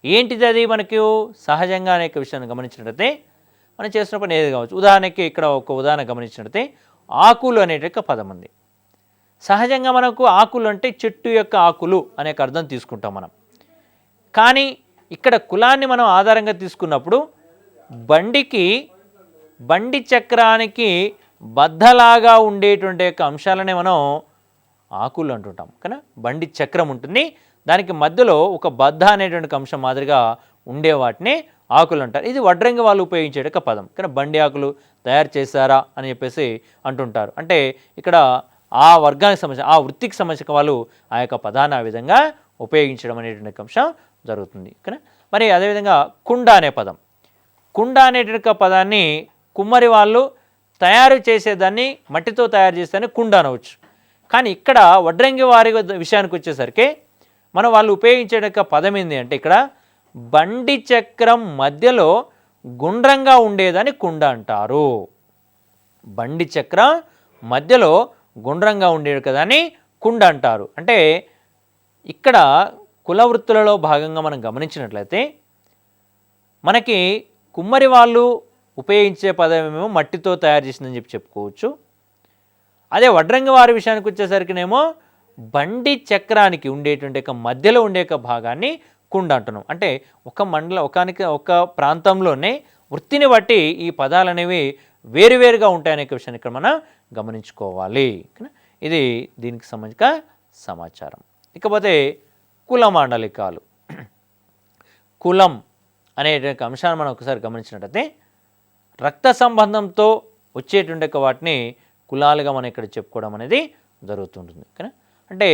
A: ఏంటిది అది? మనకు సహజంగా అనేక విషయాన్ని గమనించినట్లయితే మనం చేస్తున్న పని ఏది కావచ్చు. ఉదాహరణకి ఇక్కడ ఒక ఉదాహరణ గమనించినట్లయితే ఆకులు అనేట పదం ఉంది. సహజంగా మనకు ఆకులు అంటే చెట్టు యొక్క ఆకులు అనే అర్థం తీసుకుంటాం మనం. కానీ ఇక్కడ కులాన్ని మనం ఆధారంగా తీసుకున్నప్పుడు బండి చక్రానికి బద్దలాగా ఉండేటువంటి అంశాలనే మనం ఆకులు అంటుంటాం. కానీ బండి చక్రం ఉంటుంది, దానికి మధ్యలో ఒక బద్ద అనేటువంటి అంశం మాదిరిగా ఉండే వాటిని ఆకులు అంటారు. ఇది వడ్రంగి వాళ్ళు ఉపయోగించే పదం. కానీ బండి ఆకులు తయారు చేశారా అని చెప్పేసి అంటుంటారు. అంటే ఇక్కడ ఆ వర్గానికి సంబంధించిన, ఆ వృత్తికి సంబంధించిన వాళ్ళు ఆ యొక్క పదాన్ని ఆ విధంగా ఉపయోగించడం అనేటువంటి అంశం జరుగుతుంది. కానీ మరి అదేవిధంగా కుండ అనే పదం, కుండ అనేటువంటి పదాన్ని కుమ్మరి వాళ్ళు తయారు చేసేదాన్ని, మట్టితో తయారు చేసేదాన్ని కుండ అనవచ్చు. కానీ ఇక్కడ వడ్రంగి వారి విషయానికి వచ్చేసరికి మనం వాళ్ళు ఉపయోగించే పదం ఏంటి అంటే ఇక్కడ బండి చక్రం మధ్యలో గుండ్రంగా ఉండేదని కుండ అంటారు. బండి చక్రం మధ్యలో గుండ్రంగా ఉండేది కదా అని కుండ అంటారు. అంటే ఇక్కడ కుల వృత్తులలో భాగంగా మనం గమనించినట్లయితే మనకి కుమ్మరి వాళ్ళు ఉపయోగించే పదం ఏమో మట్టితో తయారు చేసిందని చెప్పుకోవచ్చు. అదే వడ్రంగి వారి విషయానికి వచ్చేసరికినేమో బండి చక్రానికి ఉండేటువంటి మధ్యలో ఉండే భాగాన్ని కుండ అంటున్నాం. అంటే ఒక ప్రాంతంలోనే వృత్తిని బట్టి ఈ పదాలు అనేవి వేరువేరుగా ఉంటాయనే విషయాన్ని ఇక్కడ మనం గమనించుకోవాలి. ఇది దీనికి సంబంధించిన సమాచారం. ఇకపోతే కుల మాండలికాలు. కులం అనే అంశాన్ని మనం ఒకసారి గమనించినట్టయితే రక్త సంబంధంతో వచ్చేటువంటి వాటిని కులాలుగా మనం ఇక్కడ చెప్పుకోవడం అనేది జరుగుతుంటుంది. అంటే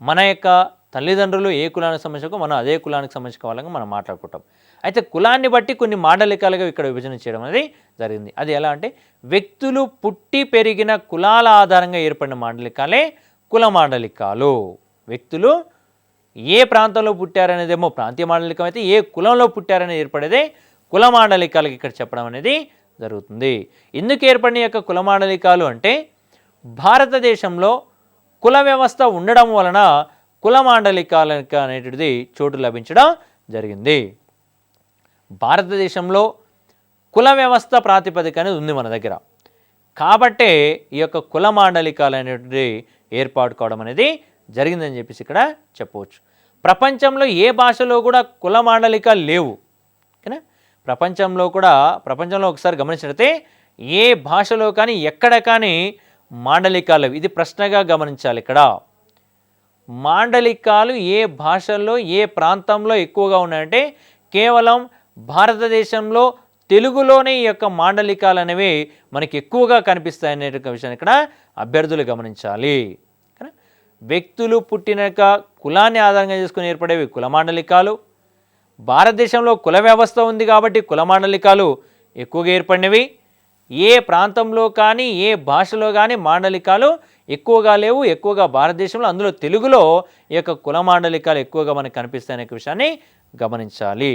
A: మన యొక్క తల్లిదండ్రులు ఏ కులానికి సంబంధించిన మనం అదే కులానికి సంబంధించిన వాళ్ళగా మనం మాట్లాడుకుంటాం. అయితే కులాన్ని బట్టి కొన్ని మాండలికాలుగా ఇక్కడ విభజన చేయడం అనేది జరిగింది. అది ఎలా అంటే వ్యక్తులు పుట్టి పెరిగిన కులాల ఆధారంగా ఏర్పడిన మాండలికాలే కుల మాండలికాలు. వ్యక్తులు ఏ ప్రాంతంలో పుట్టారనేదేమో ప్రాంతీయ మాండలికం అయితే ఏ కులంలో పుట్టారనేది ఏర్పడేదే కుల మాండలికాలకు ఇక్కడ చెప్పడం అనేది జరుగుతుంది. ఎందుకు ఏర్పడిన యొక్క కుల మాండలికాలు అంటే భారతదేశంలో కుల వ్యవస్థ ఉండడం వలన కుల మాండలికాలకు అనేటిది చోటు లభించడం జరిగింది. భారతదేశంలో కుల వ్యవస్థ ప్రాతిపదిక అనేది ఉంది మన దగ్గర, కాబట్టే ఈ యొక్క కుల మాండలికాలు అనేటివి ఏర్పాటు కావడం అనేది జరిగిందని చెప్పేసి ఇక్కడ చెప్పవచ్చు. ప్రపంచంలో ఏ భాషలో కూడా కుల మాండలికాలు లేవు. ఓకేనా, ప్రపంచంలో ఒకసారి గమనించినట్లయితే ఏ భాషలో కానీ ఎక్కడ కానీ మాండలికాలు లేవు. ఇది ప్రశ్నగా గమనించాలి. ఇక్కడ మాండలికాలు ఏ భాషల్లో ఏ ప్రాంతంలో ఎక్కువగా ఉన్నాయంటే కేవలం భారతదేశంలో తెలుగులోనే ఈ యొక్క మాండలికాలు అనేవి మనకి ఎక్కువగా కనిపిస్తాయనే విషయాన్ని ఇక్కడ అభ్యర్థులు గమనించాలి. వ్యక్తులు పుట్టిన కులాన్ని ఆధారంగా చేసుకుని ఏర్పడేవి కుల మాండలికాలు. భారతదేశంలో కుల వ్యవస్థ ఉంది కాబట్టి కుల మాండలికాలు ఎక్కువగా ఏర్పడినవి. ఏ ప్రాంతంలో కానీ ఏ భాషలో కానీ మాండలికాలు ఎక్కువగా లేవు. ఎక్కువగా భారతదేశంలో, అందులో తెలుగులో ఈ యొక్క కుల మాండలికాలు ఎక్కువగా మనకు కనిపిస్తాయనే విషయాన్ని గమనించాలి.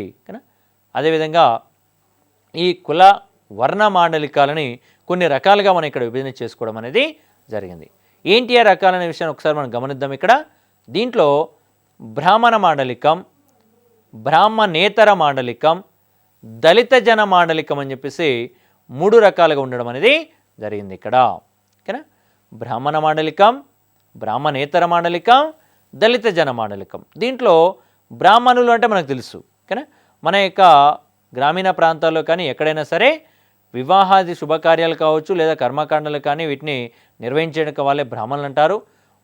A: అదేవిధంగా ఈ కుల వర్ణ మాండలికాలని కొన్ని రకాలుగా మనం ఇక్కడ విభజన చేసుకోవడం అనేది జరిగింది. ఏంటి ఆ రకాలనే విషయాన్ని ఒకసారి మనం గమనిద్దాం. ఇక్కడ దీంట్లో బ్రాహ్మణ మాండలికం, బ్రాహ్మణేతర మాండలికం, దళిత జన మాండలికం అని చెప్పేసి 3 రకాలుగా ఉండడం అనేది జరిగింది ఇక్కడ. ఓకేనా, బ్రాహ్మణ మాండలికం, బ్రాహ్మణేతర మాండలికం, దళిత జన మాండలికం. దీంట్లో బ్రాహ్మణులు అంటే మనకు తెలుసు. ఓకేనా, మన యొక్క గ్రామీణ ప్రాంతాల్లో కానీ ఎక్కడైనా సరే వివాహాది శుభకార్యాలు కావచ్చు లేదా కర్మకాండలు కానీ వీటిని నిర్వహించడానికి వాళ్ళే బ్రాహ్మణులు అంటారు.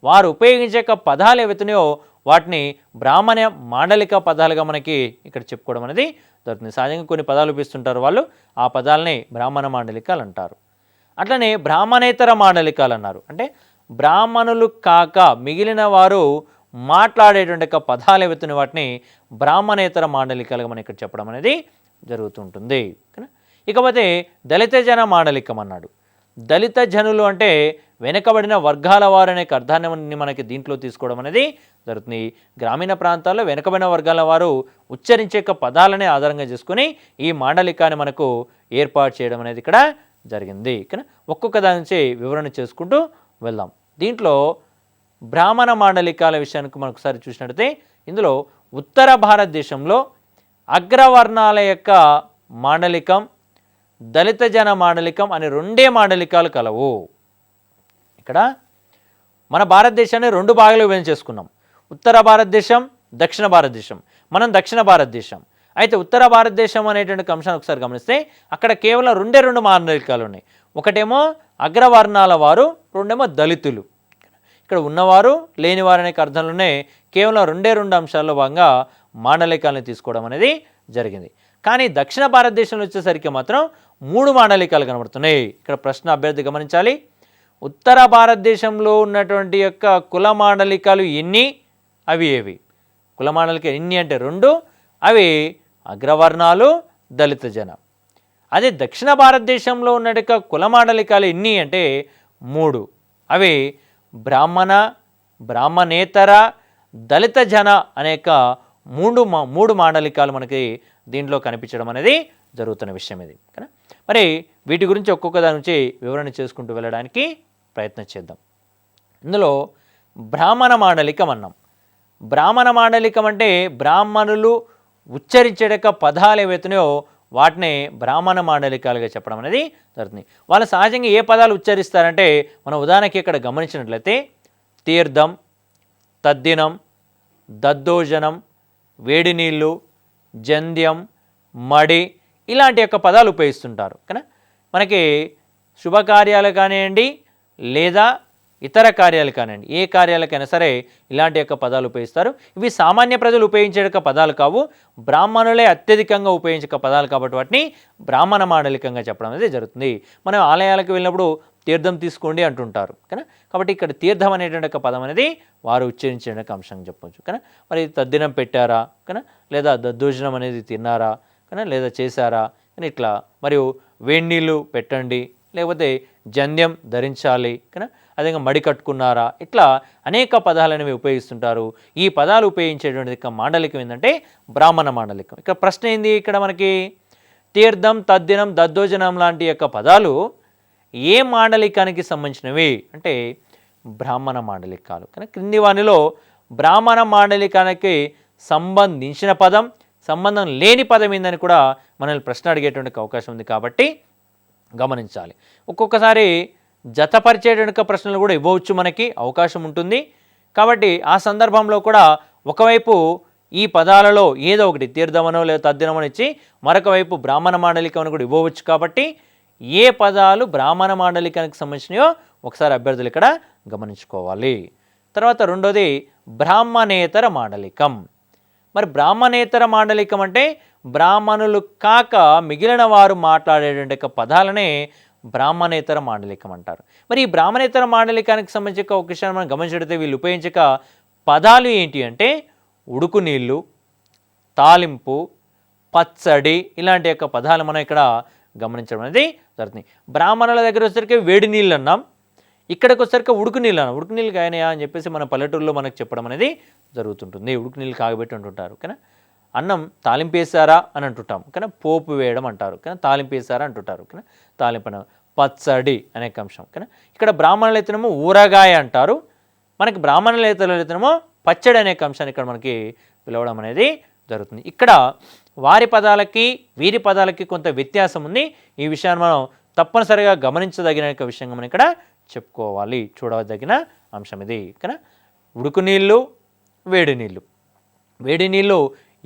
A: వారు ఉపయోగించే పదాలు ఏవైతున్నాయో వాటిని బ్రాహ్మణ మాండలిక పదాలుగా మనకి ఇక్కడ చెప్పుకోవడం అనేది జరుగుతుంది. సహజంగా కొన్ని పదాలు ఉపయోగిస్తుంటారు వాళ్ళు, ఆ పదాలని బ్రాహ్మణ మాండలికాలు అంటారు. అట్లనే బ్రాహ్మణేతర మాండలికాలు అన్నారు. అంటే బ్రాహ్మణులు కాక మిగిలిన వారు మాట్లాడేటువంటి పదాలు ఏవైతున్నాయో వాటిని బ్రాహ్మణేతర మాండలికాలుగా మనం ఇక్కడ చెప్పడం అనేది జరుగుతుంటుంది. ఇకపోతే దళిత జన మాండలికం అన్నాడు. దళిత జనులు అంటే వెనుకబడిన వర్గాల వారు అనే అర్థాన్ని మనకి దీంట్లో తీసుకోవడం అనేది జరుగుతుంది. గ్రామీణ ప్రాంతాల్లో వెనుకబడిన వర్గాల వారు ఉచ్చరించే పదాలనే ఆధారంగా చేసుకుని ఈ మాండలికాన్ని మనకు ఏర్పాటు చేయడం అనేది ఇక్కడ జరిగింది. ఒక్కొక్క దాని నుంచి వివరణ చేసుకుంటూ వెళ్దాం. దీంట్లో బ్రాహ్మణ మాండలికాల విషయానికి మనం ఒకసారి చూసినట్లయితే ఇందులో ఉత్తర భారతదేశంలో అగ్రవర్ణాల యొక్క మాండలికం, దళిత జన మాండలికం అనే 2 మాండలికాలు కలవు. ఇక్కడ మన భారతదేశాన్ని 2 భాగాలు విభజన చేసుకున్నాం. ఉత్తర భారతదేశం, దక్షిణ భారతదేశం. మనం దక్షిణ భారతదేశం. అయితే ఉత్తర భారతదేశం అనేటువంటి అంశాన్ని ఒకసారి గమనిస్తే అక్కడ కేవలం 2 మాండలికాలు ఉన్నాయి. ఒకటేమో అగ్రవర్ణాల వారు, రెండేమో దళితులు. ఇక్కడ ఉన్నవారు లేనివారు అనే అర్థంలోనే కేవలం 2 అంశాల్లో భాగంగా మాండలికాలను తీసుకోవడం అనేది జరిగింది. కానీ దక్షిణ భారతదేశంలో వచ్చేసరికి మాత్రం 3 మాండలికాలు కనబడుతున్నాయి. ఇక్కడ ప్రశ్న అభ్యర్థి గమనించాలి. ఉత్తర భారతదేశంలో ఉన్నటువంటి యొక్క కుల మాండలికాలు ఎన్ని, అవి ఏవి? కుల మాండలికాలు ఎన్ని అంటే 2, అవి అగ్రవర్ణాలు, దళిత జన. అదే దక్షిణ భారతదేశంలో ఉన్న కుల మాండలికాలు ఎన్ని అంటే 3, అవి బ్రాహ్మణ, బ్రాహ్మణేతర, దళిత జన అనేక 3 మాండలికాలు మనకి దీంట్లో కనిపించడం అనేది జరుగుతున్న విషయం ఇది. మరి వీటి గురించి ఒక్కొక్క దాని నుంచి వివరణ చేసుకుంటూ వెళ్ళడానికి ప్రయత్నం చేద్దాం. ఇందులో బ్రాహ్మణ మాండలికం అన్నాం. బ్రాహ్మణ మాండలికం అంటే బ్రాహ్మణులు ఉచ్చరించే పదాలు ఏవైతున్నాయో వాటిని బ్రాహ్మణ మాండలికాలుగా చెప్పడం అనేది జరుగుతుంది. వాళ్ళు సహజంగా ఏ పదాలు ఉచ్చరిస్తారంటే మనం ఉదాహరణకి ఇక్కడ గమనించినట్లయితే తీర్థం, తద్దినం, దద్దోజనం, వేడి నీళ్ళు, జంధ్యం, మడి ఇలాంటి యొక్క పదాలు ఉపయోగిస్తుంటారు. కానీ మనకి శుభకార్యాలు కానివ్వండి లేదా ఇతర కార్యాలు కానివ్వండి, ఏ కార్యాలకైనా సరే ఇలాంటి యొక్క పదాలు ఉపయోగిస్తారు. ఇవి సామాన్య ప్రజలు ఉపయోగించే పదాలు కావు, బ్రాహ్మణులే అత్యధికంగా ఉపయోగించే పదాలు కాబట్టి వాటిని బ్రాహ్మణ మాండలికంగా చెప్పడం అనేది జరుగుతుంది. మనం ఆలయాలకు వెళ్ళినప్పుడు తీర్థం తీసుకోండి అంటుంటారు. కానీ కాబట్టి ఇక్కడ తీర్థం అనేటువంటి ఒక పదం అనేది వారు ఉచ్చరించే అంశం చెప్పవచ్చు. కానీ మరి తద్దినం పెట్టారా, కానీ లేదా దద్దోజనం అనేది తిన్నారా, కానీ లేదా చేశారా, కానీ ఇట్లా మరియు వేడి నీళ్ళు పెట్టండి లేకపోతే జంధ్యం ధరించాలి కదా, అదేవిధంగా మడి కట్టుకున్నారా, ఇట్లా అనేక పదాలు అనేవి ఉపయోగిస్తుంటారు. ఈ పదాలు ఉపయోగించేటువంటి మాండలికం ఏంటంటే బ్రాహ్మణ మాండలికం. ఇక్కడ ప్రశ్న ఏంది, ఇక్కడ మనకి తీర్థం, తద్దినం, దద్దోజనం లాంటి యొక్క పదాలు ఏ మాండలికానికి సంబంధించినవి అంటే బ్రాహ్మణ మాండలికాలు. కానీ క్రింది వానిలో బ్రాహ్మణ మాండలికానికి సంబంధించిన పదం, సంబంధం లేని పదం ఏందని కూడా మనల్ని ప్రశ్న అడిగేటువంటి అవకాశం ఉంది కాబట్టి గమనించాలి. ఒక్కొక్కసారి జతపరిచేటువంటి ప్రశ్నలు కూడా ఇవ్వవచ్చు, మనకి అవకాశం ఉంటుంది. కాబట్టి ఆ సందర్భంలో కూడా ఒకవైపు ఈ పదాలలో ఏదో ఒకటి తీర్థమనో లేదా తద్దినమనో ఇచ్చి మరొక వైపు బ్రాహ్మణ మాండలికం అని కూడా ఇవ్వవచ్చు. కాబట్టి ఏ పదాలు బ్రాహ్మణ మాండలికానికి సంబంధించినయో ఒకసారి అభ్యర్థులు ఇక్కడ గమనించుకోవాలి. తర్వాత రెండోది బ్రాహ్మణేతర మాండలికం. మరి బ్రాహ్మణేతర మాండలికం అంటే బ్రాహ్మణులు కాక మిగిలిన వారు మాట్లాడేటువంటి పదాలనే బ్రాహ్మణేతర మాండలికం అంటారు. మరి ఈ బ్రాహ్మణేతర మాండలికానికి సంబంధించిన ఒక విషయాన్ని మనం గమనించినట్లయితే వీళ్ళు ఉపయోగించక పదాలు ఏంటి అంటే ఉడుకు నీళ్ళు, తాలింపు, పచ్చడి ఇలాంటి యొక్క పదాలు మనం ఇక్కడ గమనించడం అనేది జరుగుతుంది. బ్రాహ్మణుల దగ్గర వచ్చేసరికి వేడి నీళ్ళు అన్నాం, ఇక్కడికి వచ్చేసరికి ఉడుకు నీళ్ళు అన్నాం. ఉడుకు నీళ్ళు కాయనయా అని చెప్పేసి మన పల్లెటూరులో మనకు చెప్పడం అనేది జరుగుతుంటుంది. ఉడుకు నీళ్ళు కాగబెట్టి అంటుంటారు. కానీ అన్నం తాలింపు వేసారా అని అంటుంటాం, కానీ పోపు వేయడం అంటారు, కానీ తాలింపు వేసారా అంటుంటారు, కానీ తాలింపు పచ్చడి అనే అంశం. కానీ ఇక్కడ బ్రాహ్మణులు అయితేనేమో ఊరగాయ అంటారు, మనకి బ్రాహ్మణులు అయితేనేమో పచ్చడి అనే అంశాన్ని ఇక్కడ మనకి పిలవడం అనేది జరుగుతుంది. ఇక్కడ వారి పదాలకి వీరి పదాలకి కొంత వ్యత్యాసం ఉంది. ఈ విషయాన్ని మనం తప్పనిసరిగా గమనించదగిన విషయంగా మనం ఇక్కడ చెప్పుకోవాలి, చూడదగిన అంశం ఇది. కానీ ఉడుకు నీళ్ళు, వేడి నీళ్ళు. వేడి నీళ్ళు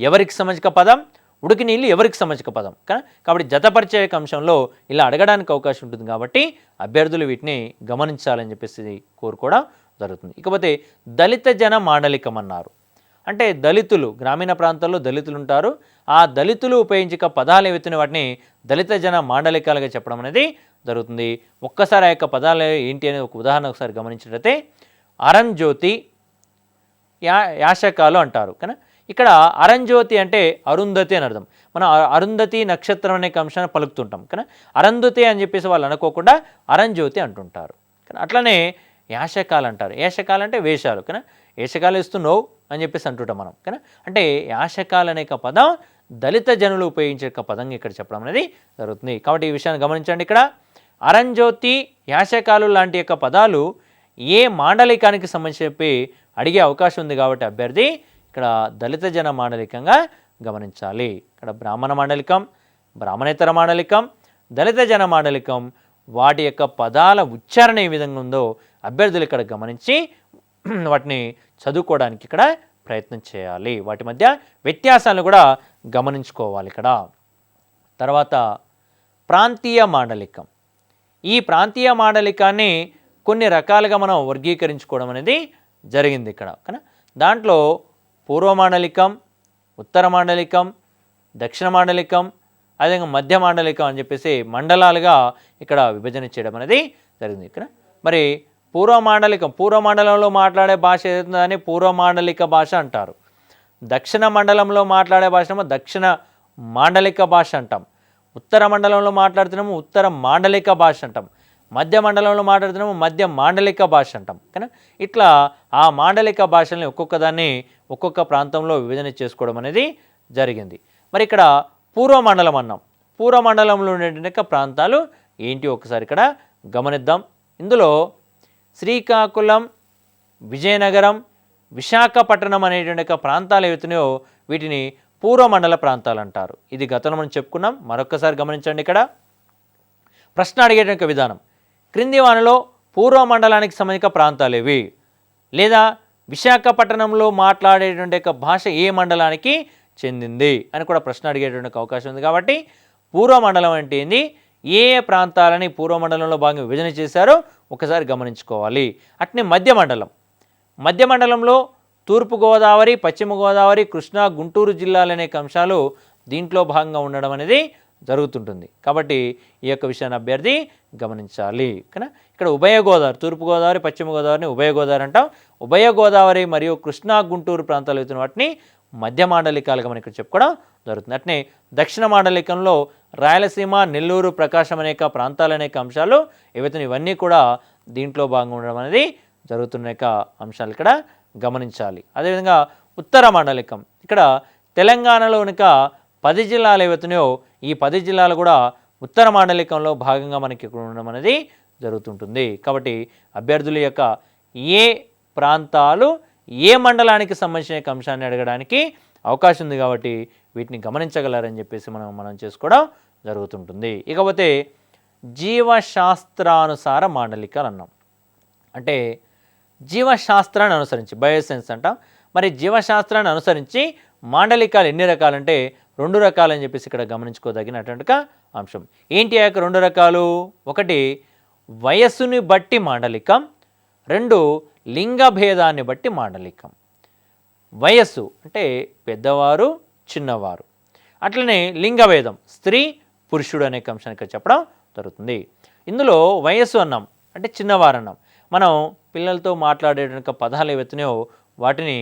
A: ఎవరికి సంబంధించిన పదం, ఉడికి నీళ్ళు ఎవరికి సంబంధించిన పదం. కాబట్టి జతపరిచే అంశంలో ఇలా అడగడానికి అవకాశం ఉంటుంది. కాబట్టి అభ్యర్థులు వీటిని గమనించాలని చెప్పేసి కోరుకోవడం జరుగుతుంది. ఇకపోతే దళిత జన మాండలికం అన్నారు. అంటే దళితులు, గ్రామీణ ప్రాంతాల్లో దళితులు ఉంటారు, ఆ దళితులు ఉపయోగించక పదాలు ఏవైతే వాటిని దళిత జన మాండలికాలుగా చెప్పడం అనేది జరుగుతుంది. ఒక్కసారి ఆ యొక్క పదాలు ఏంటి అనేది ఒక ఉదాహరణ ఒకసారి గమనించినట్లయితే అరంజ్యోతి, యాశకాలు అంటారు. కానీ ఇక్కడ అరంజ్యోతి అంటే అరుంధతి అని అర్థం. మనం అరుంధతి నక్షత్రం అనే అంశాన్ని పలుకుతుంటాం, కానీ అరుంధతి అని చెప్పేసి వాళ్ళు అనుకోకుండా అరంజ్యోతి అంటుంటారు. కానీ అట్లనే యాశకాలు అంటారు. యాశకాలు అంటే వేషాలు, కానీ వేషకాలు ఇస్తున్నావు అని చెప్పేసి అంటుంటాం మనం. కానీ అంటే యాశకాలు అనే పదం దళిత జనులు ఉపయోగించే పదం ఇక్కడ చెప్పడం అనేది జరుగుతుంది. కాబట్టి ఈ విషయాన్ని గమనించండి. ఇక్కడ అరంజ్యోతి, యాశకాలు లాంటి యొక్క పదాలు ఏ మాండలికానికి సంబంధించి చెప్పి అడిగే అవకాశం ఉంది. కాబట్టి అభ్యర్థి ఇక్కడ దళిత జన మాండలికంగా గమనించాలి. ఇక్కడ బ్రాహ్మణ మాండలికం, బ్రాహ్మణేతర మాండలికం, దళిత జన మాండలికం, వాటి యొక్క పదాల ఉచ్చారణ ఏ విధంగా ఉందో అభ్యర్థులు ఇక్కడ గమనించి వాటిని చదువుకోవడానికి ఇక్కడ ప్రయత్నం చేయాలి. వాటి మధ్య వ్యత్యాసాలను కూడా గమనించుకోవాలి ఇక్కడ. తర్వాత ప్రాంతీయ మాండలికం. ఈ ప్రాంతీయ మాండలికాన్ని కొన్ని రకాలుగా మనం వర్గీకరించుకోవడం అనేది జరిగింది ఇక్కడ. కానీ దాంట్లో పూర్వ మాండలికం, ఉత్తర మాండలికం, దక్షిణ మాండలికం, అదేవిధంగా మధ్య మాండలికం అని చెప్పేసి మండలాలుగా ఇక్కడ విభజన చేయడం అనేది జరిగింది. ఇక్కడ మరి పూర్వ మండలంలో మాట్లాడే భాష ఏదైతుందని పూర్వ మాండలిక భాష అంటారు. దక్షిణ మండలంలో మాట్లాడే భాష దక్షిణ మాండలిక భాష అంటాం. ఉత్తర మండలంలో మాట్లాడుతున్నాము ఉత్తర మాండలిక భాష అంటాం. మధ్య మండలంలో మాట్లాడుతున్నాము మధ్య మాండలిక భాష అంటాం. కానీ ఇట్లా ఆ మాండలిక భాషల్ని ఒక్కొక్క దాన్ని ఒక్కొక్క ప్రాంతంలో విభజన చేసుకోవడం అనేది జరిగింది. మరి ఇక్కడ పూర్వ మండలం అన్నాం. పూర్వ మండలంలో ఉండేటువంటి ప్రాంతాలు ఏంటి ఒకసారి ఇక్కడ గమనిద్దాం. ఇందులో శ్రీకాకుళం, విజయనగరం, విశాఖపట్నం అనేటువంటి ప్రాంతాలు ఏవైతున్నాయో వీటిని పూర్వమండల ప్రాంతాలు అంటారు. ఇది గతంలో మనం చెప్పుకున్నాం. మరొకసారి గమనించండి. ఇక్కడ ప్రశ్న అడిగేటువంటి విధానం, క్రింది వానిలో పూర్వ మండలానికి సంబంధించిన ప్రాంతాలు ఏవి, లేదా విశాఖపట్నంలో మాట్లాడేటువంటి భాష ఏ మండలానికి చెందింది అని కూడా ప్రశ్న అడిగేటువంటి అవకాశం ఉంది. కాబట్టి పూర్వ మండలం అంటే ఏంది, ఏ ఏ ప్రాంతాలని పూర్వ మండలంలో భాగంగా విభజన చేశారో ఒకసారి గమనించుకోవాలి. అట్నే మధ్య మండలంలో తూర్పుగోదావరి, పశ్చిమ గోదావరి, కృష్ణా, గుంటూరు జిల్లాలు అనే అంశాలు దీంట్లో భాగంగా ఉండడం అనేది జరుగుతుంటుంది. కాబట్టి ఈ యొక్క విషయాన్ని అభ్యర్థి గమనించాలి. కానీ ఇక్కడ ఉభయ గోదావరి, తూర్పుగోదావరి, పశ్చిమ గోదావరిని ఉభయ గోదావరి అంటాం. ఉభయ గోదావరి మరియు కృష్ణా, గుంటూరు ప్రాంతాలు అవుతున్న వాటిని మధ్య మాండలికాలుగా మనం ఇక్కడ చెప్పుకోవడం జరుగుతుంది. అట్నే దక్షిణ మాండలికంలో రాయలసీమ, నెల్లూరు, ప్రకాశం అనేక ప్రాంతాలు అనేక అంశాలు ఏవైతే ఇవన్నీ కూడా దీంట్లో భాగంగా ఉండడం అనేది జరుగుతున్న యొక్క అంశాలు ఇక్కడ గమనించాలి. అదేవిధంగా ఉత్తర మాండలికం, ఇక్కడ తెలంగాణలో కనుక 10 జిల్లాలు ఏవైతున్నాయో ఈ 10 జిల్లాలు కూడా ఉత్తర మాండలికంలో భాగంగా మనకి ఇక్కడ ఉండడం అనేది జరుగుతుంటుంది. కాబట్టి అభ్యర్థుల యొక్క ఏ ప్రాంతాలు ఏ మండలానికి సంబంధించిన అంశాన్ని అడగడానికి అవకాశం ఉంది కాబట్టి వీటిని గమనించగలరని చెప్పేసి మనం చేసుకోవడం జరుగుతుంటుంది. ఇకపోతే జీవశాస్త్రానుసార మాండలికాలు అన్నాం. అంటే జీవశాస్త్రాన్ని అనుసరించి బయోసైన్స్ అంటాం. మరి జీవశాస్త్రాన్ని అనుసరించి మాండలికాలు ఎన్ని రకాలంటే 2 రకాలని చెప్పేసి ఇక్కడ గమనించుకోదగినటువంటి అంశం. ఏంటి ఆ యొక్క 2 రకాలు? ఒకటి వయస్సుని బట్టి మాండలికం, 2 లింగ భేదాన్ని బట్టి మాండలికం. వయస్సు అంటే పెద్దవారు, చిన్నవారు. అట్లనే లింగభేదం స్త్రీ, పురుషుడు అనే అంశాన్ని ఇక్కడ చెప్పడం జరుగుతుంది. ఇందులో వయస్సు అన్నాం అంటే చిన్నవారు అన్నాం. మనం పిల్లలతో మాట్లాడేటువంటి పదాలు ఏవైతున్నాయో వాటిని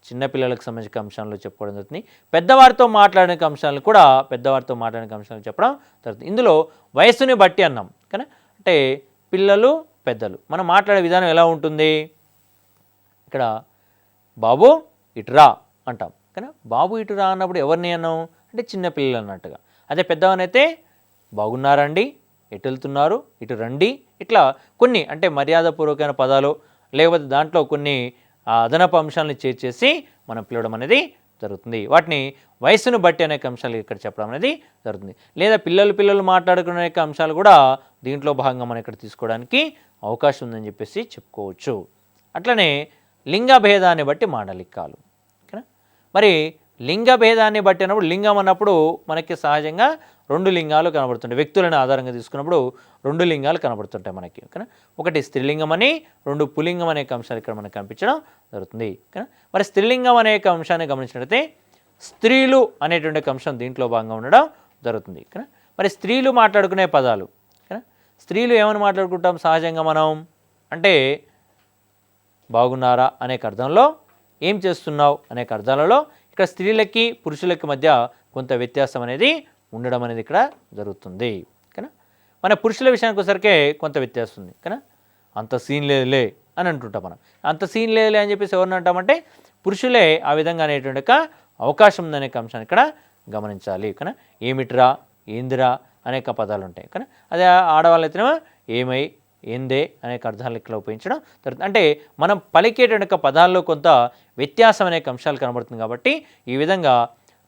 A: చిన్నపిల్లలకు సంబంధించిన అంశాలు చెప్పుకోవడం జరుగుతుంది. పెద్దవారితో మాట్లాడే అంశాలను కూడా పెద్దవారితో మాట్లాడే అంశాలు చెప్పడం జరుగుతుంది. ఇందులో వయస్సుని బట్టి అన్నాం కానీ అంటే పిల్లలు, పెద్దలు మనం మాట్లాడే విధానం ఎలా ఉంటుంది? ఇక్కడ బాబు ఇటురా అంటాం కానీ బాబు ఇటురా అన్నప్పుడు ఎవరిని అన్నాం అంటే చిన్నపిల్లలు అన్నట్టుగా. అదే పెద్దవానైతే బాగున్నారండి, ఎటు వెళ్తున్నారు, ఇటు రండి, ఇట్లా కొన్ని అంటే మర్యాదపూర్వకమైన పదాలు లేకపోతే దాంట్లో కొన్ని అదనపు అంశాలను చేర్చేసి మనం పిలవడం అనేది జరుగుతుంది. వాటిని వయసును బట్టి అనేక అంశాలు ఇక్కడ చెప్పడం అనేది జరుగుతుంది. లేదా పిల్లలు మాట్లాడుకునే అంశాలు కూడా దీంట్లో భాగంగా మనం ఇక్కడ తీసుకోవడానికి అవకాశం ఉందని చెప్పేసి చెప్పుకోవచ్చు. అట్లనే లింగ భేదాన్ని బట్టి మాండలికాలు. ఓకేనా? మరి లింగ భేదాన్ని బట్టి అన్నప్పుడు లింగం అన్నప్పుడు మనకి సహజంగా 2 లింగాలు కనబడుతుంటాయి. వ్యక్తులను ఆధారంగా తీసుకున్నప్పుడు 2 లింగాలు కనబడుతుంటాయి మనకి. ఓకేనా? ఒకటి స్త్రీలింగం అని, 2 పులింగం అనే అంశాలు ఇక్కడ మనకు కనిపించడం జరుగుతుంది. ఓకేనా? మరి స్త్రీలింగం అనే అంశాన్ని గమనించినట్లయితే స్త్రీలు అనేటువంటి అంశం దీంట్లో భాగంగా ఉండడం జరుగుతుంది. ఓకేనా? మరి స్త్రీలు మాట్లాడుకునే పదాలు. ఓకేనా? స్త్రీలు ఏమని మాట్లాడుకుంటాం సహజంగా మనం అంటే బాగున్నారా అనేక అర్థంలో, ఏం చేస్తున్నావు అనేక అర్థాలలో ఇక్కడ స్త్రీలకి పురుషులకి మధ్య కొంత వ్యత్యాసం అనేది ఉండడం అనేది ఇక్కడ జరుగుతుంది. ఓకేనా? మన పురుషుల విషయానికి వచ్చేసరికి కొంత వ్యత్యాసం ఉంది. ఓకేనా? అంత సీన్ లేదులే అని అంటుంటాం మనం. అంత సీన్ లేదులే అని చెప్పేసి ఎవరిని అంటామంటే పురుషులే ఆ విధంగా అనేటువంటి అవకాశం ఉందనే అంశాన్ని ఇక్కడ గమనించాలి. ఓకేనా? ఏమిటిరా, ఏందిరా అనేక పదాలు ఉంటాయి. ఓకేనా? అదే ఆడవాళ్ళైతేనేమో ఏమై, ఏందే అనేక అర్థాలు ఇక్కడ ఉపయోగించడం జరుగుతుంది. అంటే మనం పలికేటువంటి పదాల్లో కొంత వ్యత్యాసం అనేక అంశాలు కనబడుతుంది. కాబట్టి ఈ విధంగా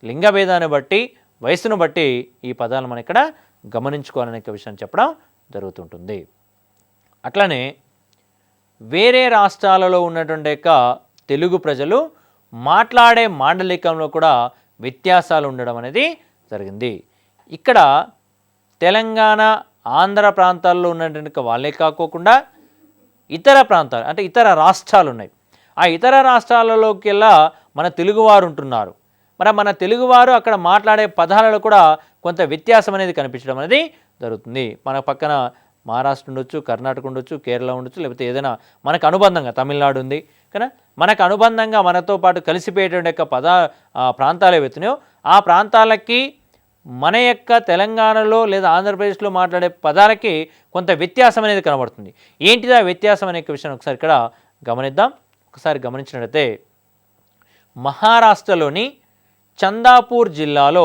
A: లింగభేదాన్ని బట్టి, వయసును బట్టి ఈ పదాలు మనం ఇక్కడ గమనించుకోవాలనే విషయాన్ని చెప్పడం జరుగుతుంటుంది. అట్లనే వేరే రాష్ట్రాలలో ఉన్నటువంటి యొక్క తెలుగు ప్రజలు మాట్లాడే మాండలికంలో కూడా వ్యత్యాసాలు ఉండడం అనేది జరిగింది. ఇక్కడ తెలంగాణ, ఆంధ్ర ప్రాంతాల్లో ఉన్నటువంటి వాళ్ళే కాకోకుండా ఇతర ప్రాంతాలు అంటే ఇతర రాష్ట్రాలు ఉన్నాయి. ఆ ఇతర రాష్ట్రాలలోకి వెళ్ళా మన తెలుగువారు ఉంటున్నారు. మరి మన తెలుగువారు అక్కడ మాట్లాడే పదాలలో కూడా కొంత వ్యత్యాసం అనేది కనిపించడం అనేది జరుగుతుంది. మన పక్కన మహారాష్ట్ర ఉండొచ్చు, కర్ణాటక ఉండొచ్చు, కేరళ ఉండొచ్చు, లేకపోతే ఏదైనా మనకు అనుబంధంగా తమిళనాడు ఉంది కదా, మనకు అనుబంధంగా మనతో పాటు కలిసిపోయేటువంటి యొక్క ప్రాంతాలు ఏవైతున్నాయో ఆ ప్రాంతాలకి మన యొక్క తెలంగాణలో లేదా ఆంధ్రప్రదేశ్లో మాట్లాడే పదాలకి కొంత వ్యత్యాసం అనేది కనబడుతుంది. ఏంటిదా వ్యత్యాసం అనే విషయాన్ని ఒకసారి ఇక్కడ గమనిద్దాం. ఒకసారి గమనించినట్లయితే మహారాష్ట్రలోని చందాపూర్ జిల్లాలో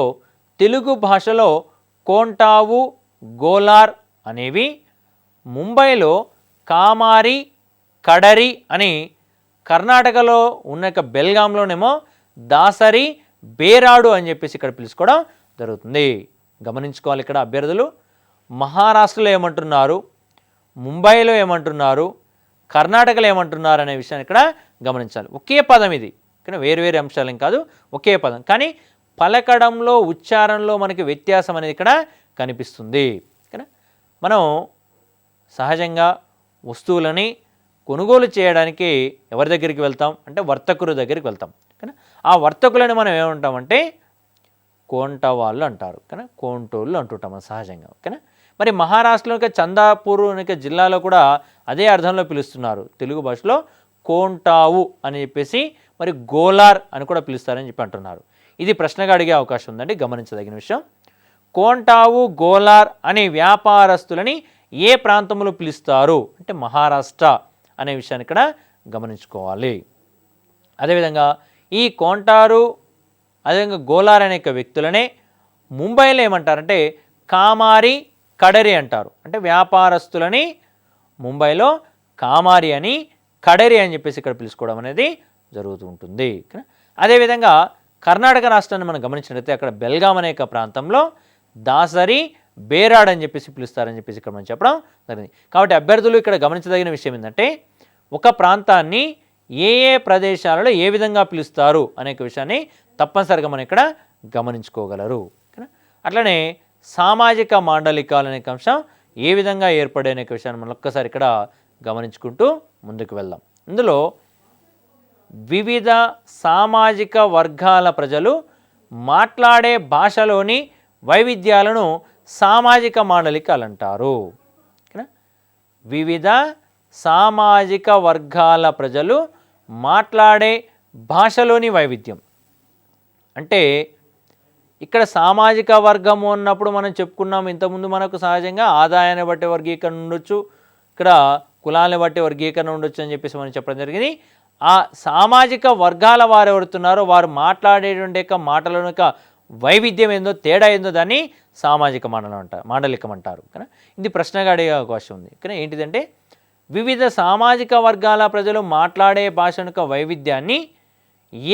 A: తెలుగు భాషలో కోంటావు, గోలార్ అనేవి, ముంబైలో కామారి, కడరి అని, కర్ణాటకలో ఉన్న బెల్గాంలోనేమో దాసరి, బేరాడు అని చెప్పేసి ఇక్కడ పిలుచుకోవడం జరుగుతుంది. గమనించుకోవాలి ఇక్కడ అభ్యర్థులు మహారాష్ట్రలో ఏమంటున్నారు, ముంబైలో ఏమంటున్నారు, కర్ణాటకలో ఏమంటున్నారు అనే విషయాన్ని ఇక్కడ గమనించాలి. ఒకే పదం ఇది, కానీ వేరు అంశాలేం కాదు, ఒకే పదం, కానీ పలకడంలో ఉచ్చారణలో మనకి వ్యత్యాసం అనేది ఇక్కడ కనిపిస్తుంది. కానీ మనం సహజంగా వస్తువులని కొనుగోలు చేయడానికి ఎవరి దగ్గరికి వెళ్తాం అంటే వర్తకుల దగ్గరికి వెళ్తాం. కానీ ఆ వర్తకులని మనం ఏమంటామంటే కోంట వాళ్ళు అంటారు, కానీ కోంటోళ్ళు అంటుంటాం సహజంగా. ఓకేనా? మరి మహారాష్ట్రలో చందాపూర్ జిల్లాలో కూడా అదే అర్థంలో పిలుస్తున్నారు. తెలుగు భాషలో కోంటావు అని చెప్పేసి మరి గోలార్ అని కూడా పిలుస్తారని చెప్పి అంటున్నారు. ఇది ప్రశ్నగా అడిగే అవకాశం ఉందండి, గమనించదగిన విషయం. కోంటావు గోలార్ అనే వ్యాపారస్తులని ఏ ప్రాంతంలో పిలుస్తారు అంటే మహారాష్ట్ర అనే విషయాన్ని ఇక్కడ గమనించుకోవాలి. అదేవిధంగా ఈ కోంటారు అదేవిధంగా గోలార్ అనే వ్యక్తులనే ముంబైలో ఏమంటారంటే కామారి కడరి అంటారు. అంటే వ్యాపారస్తులని ముంబైలో కామారి అని కడరి అని చెప్పేసి ఇక్కడ పిలుచుకోవడం అనేది జరుగుతూ ఉంటుంది. అదేవిధంగా కర్ణాటక రాష్ట్రాన్ని మనం గమనించినట్లయితే అక్కడ బెల్గాం అనే ప్రాంతంలో దాసరి బేరాడ్ అని చెప్పేసి పిలుస్తారని చెప్పేసి ఇక్కడ మనం చెప్పడం జరిగింది. కాబట్టి అభ్యర్థులు ఇక్కడ గమనించదగిన విషయం ఏంటంటే ఒక ప్రాంతాన్ని ఏ ఏ ప్రదేశాలలో ఏ విధంగా పిలుస్తారు అనే విషయాన్ని తప్పనిసరిగా మనం ఇక్కడ గమనించుకోగలరు. అట్లనే సామాజిక మాండలికాలు అనే అంశం ఏ విధంగా ఏర్పడే అనే విషయాన్ని మనం ఒక్కసారి ఇక్కడ గమనించుకుంటూ ముందుకు వెళ్దాం. ఇందులో వివిధ సామాజిక వర్గాల ప్రజలు మాట్లాడే భాషలోని వైవిధ్యాలను సామాజిక మాండలికాలు అంటారు. వివిధ సామాజిక వర్గాల ప్రజలు మాట్లాడే భాషలోని వైవిధ్యం అంటే ఇక్కడ సామాజిక వర్గము అన్నప్పుడు మనం చెప్పుకున్నాం ఇంతకుముందు మనకు సహజంగా ఆదాయాన్ని బట్టి వర్గీకరణ ఉండొచ్చు, ఇక్కడ కులాలను బట్టి వర్గీకరణ ఉండొచ్చు అని చెప్పేసి మనం చెప్పడం జరిగింది. ఆ సామాజిక వర్గాల వారు ఎవరుతున్నారో వారు మాట్లాడేటువంటి మాటల వైవిధ్యం ఏందో తేడా ఏందో దాన్ని సామాజిక మాండలికం అంటారు. కానీ ఇది ప్రశ్నగా అడిగే అవకాశం ఉంది. కానీ ఏంటిదంటే వివిధ సామాజిక వర్గాల ప్రజలు మాట్లాడే భాష యొక్క వైవిధ్యాన్ని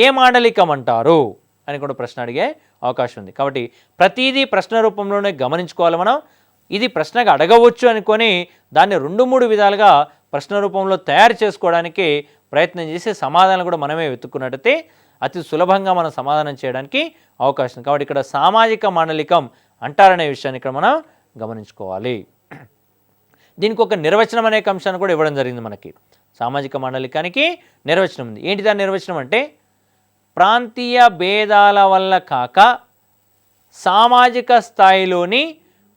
A: ఏ మాండలికం అంటారు అని కూడా ప్రశ్న అడిగే అవకాశం ఉంది. కాబట్టి ప్రతిదీ ప్రశ్న రూపంలోనే గమనించుకోవాలి మనం. ఇది ప్రశ్నగా అడగవచ్చు అనుకొని దాన్ని 2-3 విధాలుగా ప్రశ్న రూపంలో తయారు చేసుకోవడానికి ప్రయత్నం చేసి సమాధానం కూడా మనమే వెతుక్కున్నట్టయితే అతి సులభంగా మనం సమాధానం చేయడానికి అవకాశం. కాబట్టి ఇక్కడ సామాజిక మాండలికం అంటారనే విషయాన్ని ఇక్కడ మనం గమనించుకోవాలి. దీనికి ఒక నిర్వచనం అనే అంశాన్ని కూడా ఇవ్వడం జరిగింది మనకి. సామాజిక మాండలికానికి నిర్వచనం ఉంది. ఏంటి దాని నిర్వచనం అంటే ప్రాంతీయ భేదాల వల్ల కాక సామాజిక స్థాయిలోని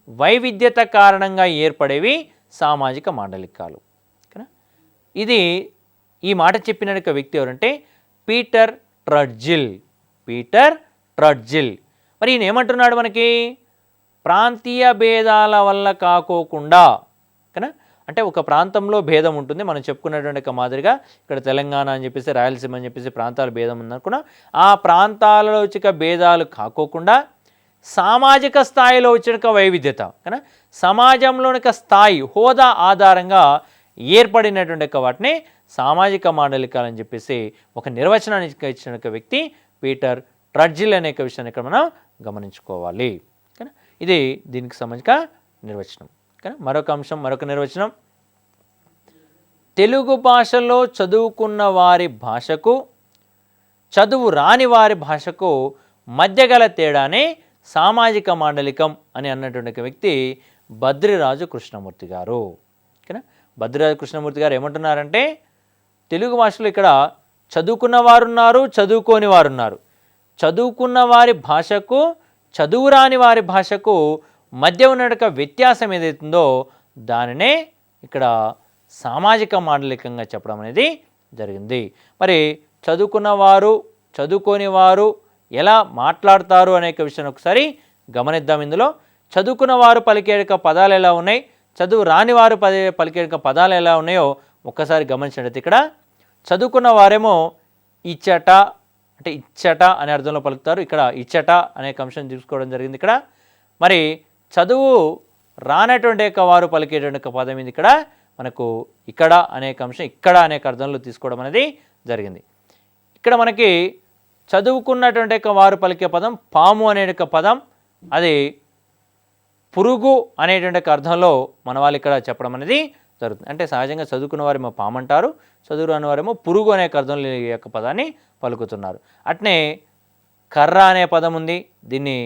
A: వైవిధ్యత కారణంగా ఏర్పడేవి సామాజిక మాండలికాలు. ఇది ఈ మాట చెప్పిన వ్యక్తి ఎవరంటే పీటర్ ట్రడ్జిల్. మరి ఈయన ఏమంటున్నాడు మనకి ప్రాంతీయ భేదాల వల్ల కాకోకుండా అంటే ఒక ప్రాంతంలో భేదం ఉంటుంది మనం చెప్పుకున్నటువంటి మాదిరిగా ఇక్కడ తెలంగాణ అని చెప్పేసి రాయలసీమ అని చెప్పేసి ప్రాంతాల భేదం ఉందనుకున్నా ఆ ప్రాంతాలలో వచ్చిన భేదాలు కాకోకుండా సామాజిక స్థాయిలో వచ్చిన వైవిధ్యత సమాజంలోని స్థాయి హోదా ఆధారంగా ఏర్పడినటువంటి వాటిని సామాజిక మాండలికాలని చెప్పేసి ఒక నిర్వచనాన్ని ఇచ్చిన వ్యక్తి పీటర్ ట్రడ్జిల్ అనే విషయాన్ని ఇక్కడ మనం గమనించుకోవాలి. ఇది దీనికి సంబంధించిన నిర్వచనం. మరొక అంశం, మరొక నిర్వచనం, తెలుగు భాషలో చదువుకున్న వారి భాషకు చదువు రాని వారి భాషకు మధ్య గల తేడానే సామాజిక మాండలికం అని అన్నటువంటి వ్యక్తి బద్రిరాజు కృష్ణమూర్తి గారు. బద్రిరాజు కృష్ణమూర్తి గారు ఏమంటున్నారంటే తెలుగు భాషలో ఇక్కడ చదువుకున్న వారు ఉన్నారు, చదువుకోని వారు ఉన్నారు. చదువుకున్న వారి భాషకు చదువు రాని వారి భాషకు మధ్య ఉన్న వ్యత్యాసం ఏదైతుందో దానినే ఇక్కడ సామాజిక మాండలికంగా చెప్పడం అనేది జరిగింది. మరి చదువుకున్నవారు చదువుకోని వారు ఎలా మాట్లాడతారు అనే విషయాన్ని ఒకసారి గమనిద్దాం. ఇందులో చదువుకున్న వారు పలికే పదాలు ఎలా ఉన్నాయి, చదువు రాని వారు పలికే పదాలు ఎలా ఉన్నాయో ఒక్కసారి గమనించినట్లయితే ఇక్కడ చదువుకున్న వారేమో ఇచ్చట అంటే ఇచ్చట అనే అర్థంలో పలుకుతారు. ఇక్కడ ఇచ్చట అనే అంశం తీసుకోవడం జరిగింది. ఇక్కడ మరి చదువు రానటువంటి వారు పలికేటువంటి పదం ఇది ఇక్కడ మనకు ఇక్కడ అనే అంశం ఇక్కడ అనే అర్థంలో తీసుకోవడం అనేది జరిగింది. ఇక్కడ మనకి చదువుకున్నటువంటి వారు పలికే పదం పాము అనే పదం, అది పురుగు అనేటువంటి అర్థంలో మన వాళ్ళు ఇక్కడ చెప్పడం అనేది జరుగుతుంది. అంటే సహజంగా చదువుకున్న వారేమో పాము అంటారు, చదువు రాని వారేమో పురుగు అనే అర్థంలో ఈ యొక్క పదాన్ని పలుకుతున్నారు. అట్నే కర్ర అనే పదం ఉంది, దీన్ని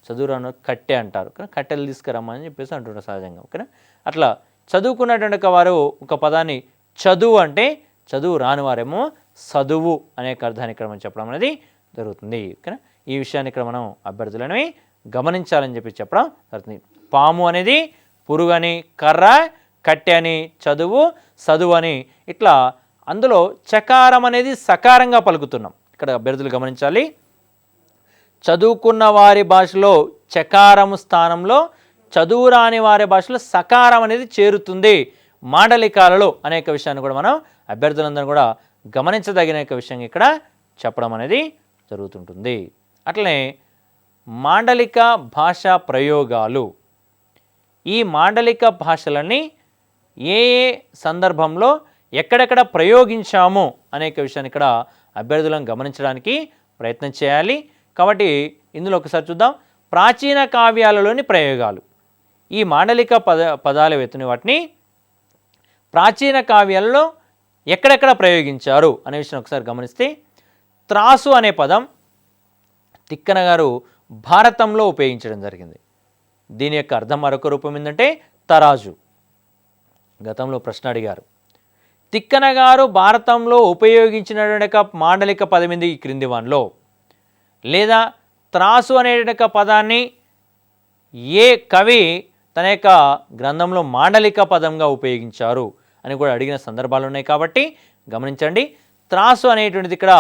A: చదువురాను కట్టె అంటారు. కట్టెలు తీసుకురమ్మని చెప్పేసి అంటుంటారు సహజంగా. ఓకేనా, అట్లా చదువుకున్నటువంటి వారు ఒక పదాన్ని చదువు అంటే చదువు రాని వారేమో చదువు అనే అర్థాన్ని ఇక్కడ మనం చెప్పడం అనేది జరుగుతుంది. ఓకేనా, ఈ విషయాన్ని ఇక్కడ మనం అభ్యర్థులని గమనించాలని చెప్పి చెప్పడం జరుగుతుంది. పాము అనేది పురుగు అని, కర్ర కట్టె అని, చదువు చదువు అని, ఇట్లా అందులో చకారం అనేది సకారంగా పలుకుతున్నాం. ఇక్కడ అభ్యర్థులు గమనించాలి. చదువుకున్న వారి భాషలో చకారము స్థానంలో చదువు రాని వారి భాషలో సకారం అనేది చేరుతుంది మాండలికాలలో అనేక విషయాన్ని కూడా మనం అభ్యర్థులందరూ కూడా గమనించదగిన విషయం ఇక్కడ చెప్పడం అనేది జరుగుతుంటుంది. అట్లనే మాండలిక భాషా ప్రయోగాలు, ఈ మాండలిక భాషలని ఏ ఏ సందర్భంలో ఎక్కడెక్కడ ప్రయోగించాము అనేక విషయాన్ని ఇక్కడ అభ్యర్థులను గమనించడానికి ప్రయత్నం చేయాలి. కాబట్టి ఇందులో ఒకసారి చూద్దాం. ప్రాచీన కావ్యాలలోని ప్రయోగాలు, ఈ మాండలిక పదాలు వెతుని వాటిని ప్రాచీన కావ్యాలలో ఎక్కడెక్కడ ప్రయోగించారు అనే విషయం ఒకసారి గమనిస్తే, త్రాసు అనే పదం తిక్కన గారు భారతంలో ఉపయోగించడం జరిగింది. దీని యొక్క అర్థం మరొక రూపం ఏంటంటే తరాజు. గతంలో ప్రశ్న అడిగారు, తిక్కన గారు భారతంలో ఉపయోగించినటువంటి మాండలిక పదం ఈ క్రింది వానిలో, లేదా త్రాసు అనే పదాన్ని ఏ కవి తన యొక్క గ్రంథంలో మాండలిక పదంగా ఉపయోగించారు అని కూడా అడిగిన సందర్భాలు ఉన్నాయి. కాబట్టి గమనించండి, త్రాసు అనేటువంటిది ఇక్కడ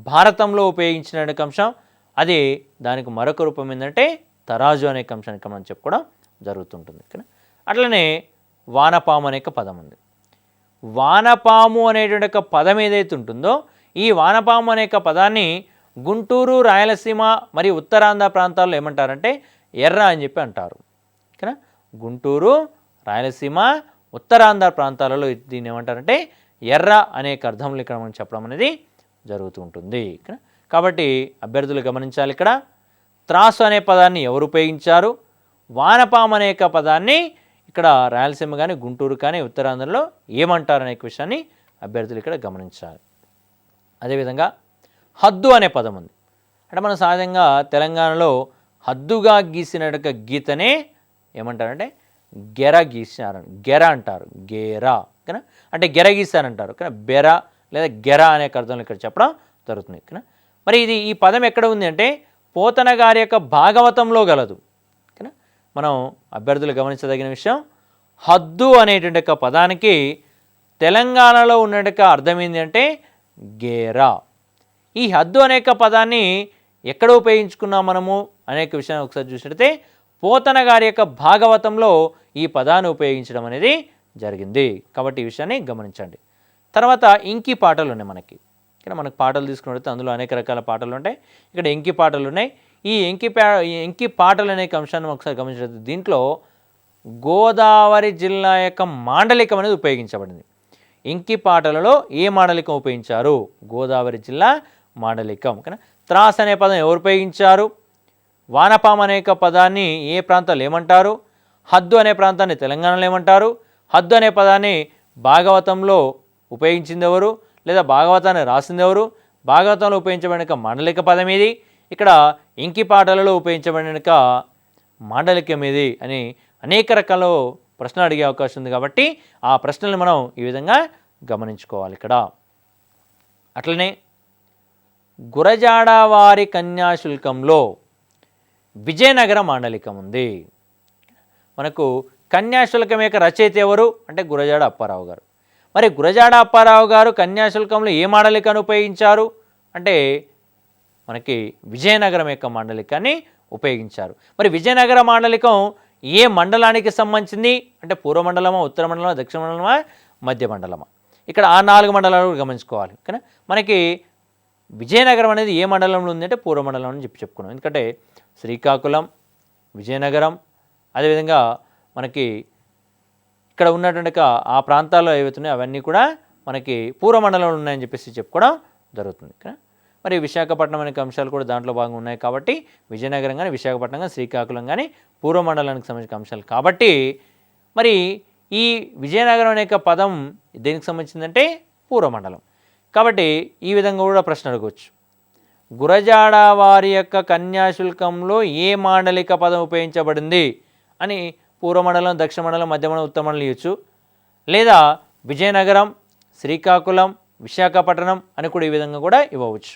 A: భారతంలో ఉపయోగించిన అంశం, అది దానికి మరొక రూపం ఏంటంటే తరాజు అనే అంశానికి మనం చెప్పుకోవడం జరుగుతుంటుంది. అట్లనే వానపాము అనే పదం ఉంది. వానపాము అనేటువంటి పదం ఏదైతే ఉంటుందో, ఈ వానపాము అనే పదాన్ని గుంటూరు, రాయలసీమ మరియు ఉత్తరాంధ్ర ప్రాంతాల్లో ఏమంటారంటే ఎర్ర అని చెప్పి అంటారు. గుంటూరు, రాయలసీమ, ఉత్తరాంధ్ర ప్రాంతాలలో దీన్ని ఏమంటారంటే ఎర్ర అనేక అర్థంలో ఇక్కడ మనం చెప్పడం అనేది జరుగుతూ ఉంటుంది. కాబట్టి అభ్యర్థులు గమనించాలి, ఇక్కడ త్రాసు అనే పదాన్ని ఎవరు ఉపయోగించారు, వానపాము అనే పదాన్ని ఇక్కడ రాయలసీమ కానీ గుంటూరు కానీ ఉత్తరాంధ్రలో ఏమంటారు అనే విషయాన్ని అభ్యర్థులు ఇక్కడ గమనించాలి. అదేవిధంగా హద్దు అనే పదం ఉంది. అంటే మనం సహజంగా తెలంగాణలో హద్దుగా గీసిన గీతనే ఏమంటారంటే గెర గీసారని, గెర అంటారు, గేరా కదా, అంటే గెర గీసారంటారు కానీ బెర లేదా గెర అనే అర్థంలో ఇక్కడ చెప్పడం జరుగుతుంది. కదా మరి ఇది ఈ పదం ఎక్కడ ఉంది అంటే పోతన గారి యొక్క భాగవతంలో గలదు. కదా మనం అభ్యర్థులు గమనించదగిన విషయం, హద్దు అనేటువంటి పదానికి తెలంగాణలో ఉన్నటువంటి అర్థం ఏంటి అంటే గేరా. ఈ హద్దు అనేక పదాన్ని ఎక్కడ ఉపయోగించుకున్నాం మనము అనేక విషయాన్ని ఒకసారి చూసినట్లయితే పోతన గారి యొక్క భాగవతంలో ఈ పదాన్ని ఉపయోగించడం అనేది జరిగింది. కాబట్టి ఈ విషయాన్ని గమనించండి. తర్వాత ఇంకి పాటలు ఉన్నాయి మనకి. ఇక్కడ మనకు పాటలు తీసుకున్నట్లయితే అందులో అనేక రకాల పాటలు ఉంటాయి. ఇక్కడ ఎంకి పాటలు ఉన్నాయి. ఈ ఎంకి పాటలు అనే అంశాన్ని ఒకసారి గమనించినట్లయితే దీంట్లో గోదావరి జిల్లా యొక్క మాండలికం అనేది ఉపయోగించబడింది. ఇంకి పాటలలో ఏ మాండలికం ఉపయోగించారు, గోదావరి జిల్లా మాండలికం. కానీ త్రాస్ అనే పదం ఎవరు ఉపయోగించారు, వానపాము అనే పదాన్ని ఏ ప్రాంతాలు ఏమంటారు, హద్దు అనే ప్రాంతాన్ని తెలంగాణలో ఏమంటారు, హద్దు అనే పదాన్ని భాగవతంలో ఉపయోగించింది ఎవరు, లేదా భాగవతాన్ని రాసింది ఎవరు, భాగవతంలో ఉపయోగించబడిన మాండలిక పదం ఏది, ఇక్కడ ఇంకి పాటలలో ఉపయోగించబడిన మాండలికం ఏది అని అనేక రకాల ప్రశ్నలు అడిగే అవకాశం ఉంది. కాబట్టి ఆ ప్రశ్నలు మనం ఈ విధంగా గమనించుకోవాలి ఇక్కడ. అట్లనే గురజాడ వారి కన్యాశుల్కంలో విజయనగర మాండలికం ఉంది. మనకు కన్యాశుల్కం యొక్క రచయిత ఎవరు అంటే గురజాడ అప్పారావు గారు. మరి గురజాడ అప్పారావు గారు కన్యాశుల్కంలో ఏ మాండలికాన్ని ఉపయోగించారు అంటే మనకి విజయనగరం యొక్క మాండలికాన్ని ఉపయోగించారు. మరి విజయనగర మాండలికం ఏ మండలానికి సంబంధించింది అంటే పూర్వ మండలమా, ఉత్తర మండలమా, దక్షిణ మండలమా, మధ్య మండలమా, ఇక్కడ ఆ 4 మండలాలు గమనించుకోవాలి. కానీ మనకి విజయనగరం అనేది ఏ మండలంలో ఉంది అంటే పూర్వ మండలం అని చెప్పుకున్నాం. ఎందుకంటే శ్రీకాకుళం, విజయనగరం, అదేవిధంగా మనకి ఇక్కడ ఉన్నటువంటి ఆ ప్రాంతాల్లో ఏవైతున్నాయో అవన్నీ కూడా మనకి పూర్వ మండలంలో ఉన్నాయని చెప్పేసి చెప్పుకోవడం జరుగుతుంది. మరి విశాఖపట్నం అనే అంశాలు కూడా దాంట్లో భాగంగా ఉన్నాయి. కాబట్టి విజయనగరం కానీ, విశాఖపట్నం కానీ, శ్రీకాకుళం కానీ పూర్వ మండలానికి సంబంధించిన అంశాలు. కాబట్టి మరి ఈ విజయనగరం అనే పదం దేనికి సంబంధించిందంటే పూర్వ మండలం. కాబట్టి ఈ విధంగా కూడా ప్రశ్న అడగవచ్చు, గురజాడ వారి యొక్క కన్యాశుల్కంలో ఏ మాండలిక పదం ఉపయోగించబడింది అని పూర్వ మండలం, దక్షిణ మండలం, మధ్య మండలం, ఉత్తర మండలం ఇవ్వచ్చు. లేదా విజయనగరం, శ్రీకాకుళం, విశాఖపట్నం అని కూడా ఈ విధంగా కూడా ఇవ్వవచ్చు.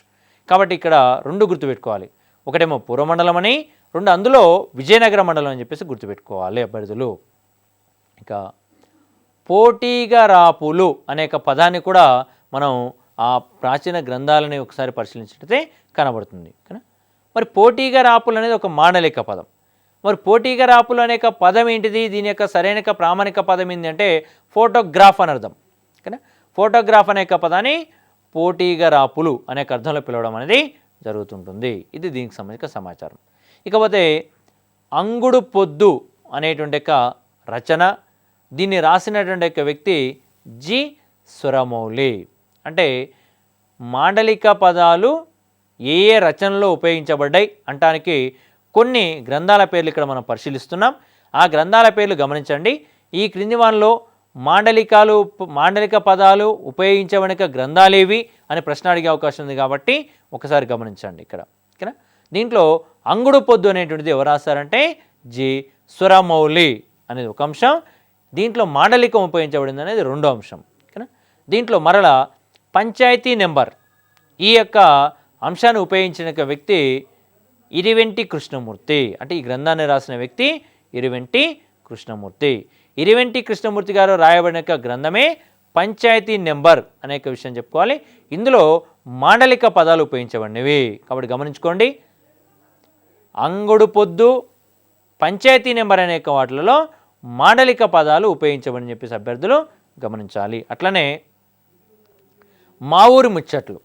A: కాబట్టి ఇక్కడ 2 గుర్తుపెట్టుకోవాలి. ఒకటేమో పూర్వ మండలం అని, 2 అందులో విజయనగర మండలం అని చెప్పేసి గుర్తుపెట్టుకోవాలి అభ్యర్థులు. ఇక పోటీగా రాపులు అనేక పదాన్ని కూడా మనం ఆ ప్రాచీన గ్రంథాలని ఒకసారి పరిశీలించినట్లయితే కనబడుతుంది. మరి పోటీగా రాపులు అనేది ఒక మాండలిక పదం. మరి పోటీగా రాపులు అనే పదం ఏంటిది? దీని యొక్క సరైన ప్రామాణిక పదం ఏంటి అంటే ఫోటోగ్రాఫ్ అని అర్థం. ఓకేనా? ఫోటోగ్రాఫ్ అనే పదాన్ని పోటీగా రాపులు అనే అర్థంలో పిలవడం అనేది జరుగుతుంటుంది. ఇది దీనికి సంబంధించిన సమాచారం. ఇకపోతే అంగుడు పొద్దు అనేటువంటి రచన, దీన్ని రాసినటువంటి వ్యక్తి జి సురమౌళి. అంటే మాండలిక పదాలు ఏ ఏ రచనలో ఉపయోగించబడ్డాయి అంటానికి కొన్ని గ్రంథాల పేర్లు ఇక్కడ మనం పరిశీలిస్తున్నాం. ఆ గ్రంథాల పేర్లు గమనించండి. ఈ క్రింది వానిలో మాండలిక పదాలు ఉపయోగించబడిన గ్రంథాలేవి అని ప్రశ్న అడిగే అవకాశం ఉంది కాబట్టి ఒకసారి గమనించండి ఇక్కడ. ఓకేనా? దీంట్లో అంగుడు పొద్దు అనేటువంటిది ఎవరు రాస్తారంటే జి సురమౌళి అనేది ఒక అంశం. దీంట్లో మాండలికం ఉపయోగించబడింది అనేది రెండో అంశం. ఓకేనా? దీంట్లో మరలా పంచాయతీ నెంబర్ ఈ యొక్క అంశాన్ని ఉపయోగించిన వ్యక్తి ఇరివెంటి కృష్ణమూర్తి. అంటే ఈ గ్రంథాన్ని రాసిన వ్యక్తి ఇరివెంటి కృష్ణమూర్తి. ఇరివెంటి కృష్ణమూర్తి గారు రాయబడిన గ్రంథమే పంచాయతీ నెంబర్ అనే విషయం చెప్పుకోవాలి. ఇందులో మాండలిక పదాలు ఉపయోగించబడినవి కాబట్టి గమనించుకోండి. అంగుడు పొద్దు, పంచాయతీ నెంబర్ అనే వాటిలలో మాండలిక పదాలు ఉపయోగించబడి చెప్పేసి అభ్యర్థులు గమనించాలి. అట్లనే మా ఊరి ముచ్చట్లు.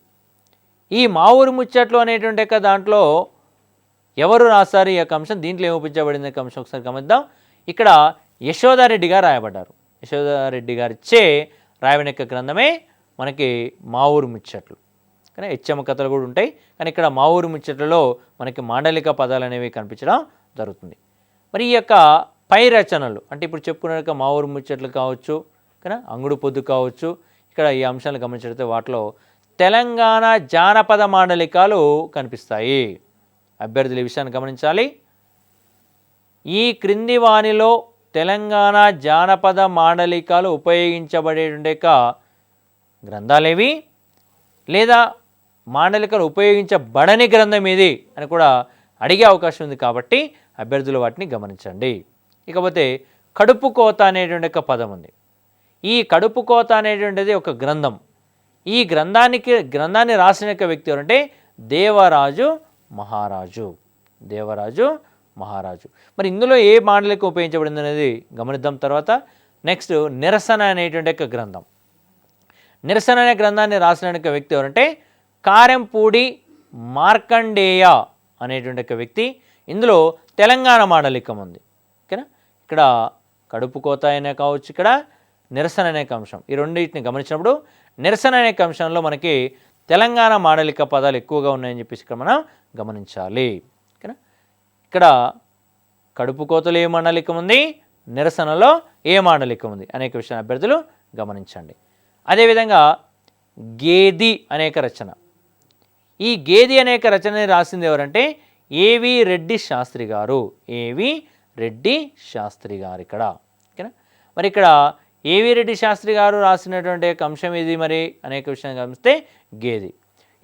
A: ఈ మా ఊరి ముచ్చట్లు అనేటువంటి దాంట్లో ఎవరు రాస్తారు ఈ యొక్క అంశం? దీంట్లో ఏమి ఉపయోగించబడింది అంశం ఒకసారి గమనిద్దాం. ఇక్కడ యశోదారెడ్డి గారు రాయబడ్డారు. యశోదారెడ్డి గారిచే రాయబడిన గ్రంథమే మనకి మా ఊరి ముచ్చట్లు. కానీ హెచ్చమ్మ కథలు కూడా ఉంటాయి, కానీ ఇక్కడ మా ఊరి ముచ్చట్లలో మనకి మాండలిక పదాలు అనేవి కనిపించడం జరుగుతుంది. మరి ఈ యొక్క పై రచనలు అంటే ఇప్పుడు చెప్పుకున్న మా ఊరి ముచ్చట్లు కావచ్చు, కానీ అంగుడు పొద్దు కావచ్చు, ఇక్కడ ఈ అంశాలను గమనించితే వాటిలో తెలంగాణ జానపద మాండలికాలు కనిపిస్తాయి. అభ్యర్థులు ఈ విషయాన్ని గమనించాలి. ఈ క్రింది వానిలో తెలంగాణ జానపద మాండలికాలు ఉపయోగించబడేటువంటి గ్రంథాలేవి, లేదా మాండలికాలు ఉపయోగించబడని గ్రంథం ఏది అని కూడా అడిగే అవకాశం ఉంది కాబట్టి అభ్యర్థులు వాటిని గమనించండి. ఇకపోతే కడుపు కోత అనేటువంటి పదం ఉంది. ఈ కడుపు కోత అనేటువంటిది ఒక గ్రంథం. ఈ గ్రంథాన్ని రాసిన వ్యక్తి ఎవరంటే దేవరాజు మహారాజు. మరి ఇందులో ఏ మాండలికం ఉపయోగించబడింది అనేది గమనిద్దాం. తర్వాత నెక్స్ట్ నిరసన అనేటువంటి గ్రంథం. నిరసన అనే గ్రంథాన్ని రాసిన వ్యక్తి ఎవరంటే కారెంపూడి మార్కండేయ అనేటువంటి వ్యక్తి. ఇందులో తెలంగాణ మాండలికం ఉంది. ఓకేనా? ఇక్కడ కడుపు కోత అనే కావచ్చు, ఇక్కడ నిరసన అనే అంశం. ఈ రెండింటిని గమనించినప్పుడు నిరసన అనే అంశంలో మనకి తెలంగాణ మాండలిక పదాలు ఎక్కువగా ఉన్నాయని చెప్పేసి ఇక్కడ మనం గమనించాలి. ఓకేనా? ఇక్కడ కడుపు కోతలో ఏ మాండలికం ఉంది, నిరసనలో ఏ మాండలికం ఉంది అనేక విషయాన్ని అభ్యర్థులు గమనించండి. అదేవిధంగా గేది అనేక రచన. ఈ గేది అనేక రచనని రాసింది ఎవరంటే ఏవి రెడ్డి శాస్త్రి గారు. ఇక్కడ. ఓకేనా? మరి ఇక్కడ ఏవి రెడ్డి శాస్త్రి గారు రాసినటువంటి అంశం ఇది మరి అనేక విషయాన్ని గమనిస్తే గేది.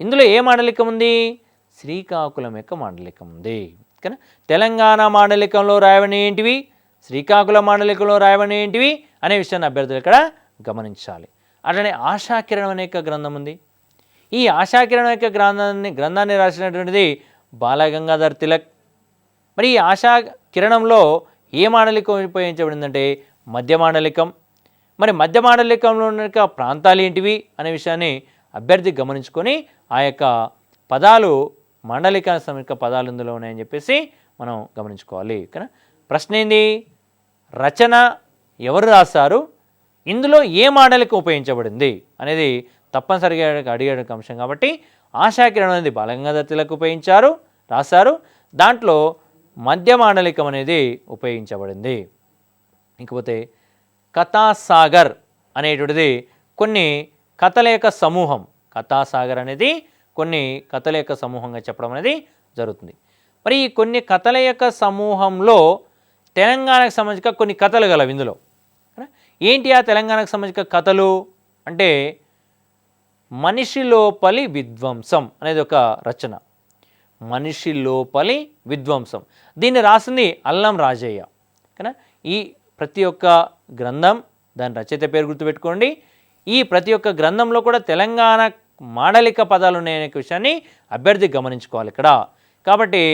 A: ఇందులో ఏ మాండలికం ఉంది? శ్రీకాకుళం యొక్క మాండలికం ఉంది. ఓకేనా? తెలంగాణ మాండలికంలో రాయబడిన ఏంటివి, శ్రీకాకుళం మాండలికంలో రాయబడిన ఏంటివి అనే విషయాన్ని అభ్యర్థులు ఇక్కడ గమనించాలి. అట్లనే ఆశాకిరణం అనే గ్రంథం ఉంది. ఈ ఆశాకిరణం యొక్క గ్రంథాన్ని రాసినటువంటిది బాలగంగాధర్ తిలక్. మరి ఈ ఆశాకిరణంలో ఏ మాండలికం ఉపయోగించబడిందంటే మధ్య మాండలికం. మరి మధ్య మాండలికంలో ఉన్న ప్రాంతాలు ఏంటివి అనే విషయాన్ని అభ్యర్థి గమనించుకొని ఆ యొక్క పదాలు మాండలిక సమీక పదాలు ఇందులో ఉన్నాయని చెప్పేసి మనం గమనించుకోవాలి. ఓకేనా? ప్రశ్న ఏంది? రచన ఎవరు రాస్తారు, ఇందులో ఏ మాండలికం ఉపయోగించబడింది అనేది తప్పనిసరిగా అడిగే అంశం కాబట్టి ఆశాకిరణం అనేది బాలగంగాధర్ తిలక్ రాశారు. దాంట్లో మధ్య మాండలికం అనేది ఉపయోగించబడింది. ఇంకపోతే కథాసాగర్ అనేటువంటిది కొన్ని కథల యొక్క సమూహం. కథాసాగర్ అనేది కొన్ని కథల యొక్క సమూహంగా చెప్పడం అనేది జరుగుతుంది. మరి ఈ కొన్ని కథల యొక్క సమూహంలో తెలంగాణకు సంబంధించిన కొన్ని కథలు గలవు. ఇందులో ఏంటి ఆ తెలంగాణకు సంబంధించిన కథలు అంటే మనిషి లోపలి విధ్వంసం అనేది ఒక రచన. మనిషి లోపలి విధ్వంసం, దీన్ని రాసింది అల్లం రాజయ్య. ఓకేనా? ఈ ప్రతి ఒక్క గ్రంథం దాని రచయిత పేరు గుర్తుపెట్టుకోండి. ఈ ప్రతి ఒక్క గ్రంథంలో కూడా తెలంగాణ మాండలిక పదాలు ఉన్నాయనే విషయాన్ని అభ్యర్థి గమనించుకోవాలి. ఇక్కడ కాబట్టి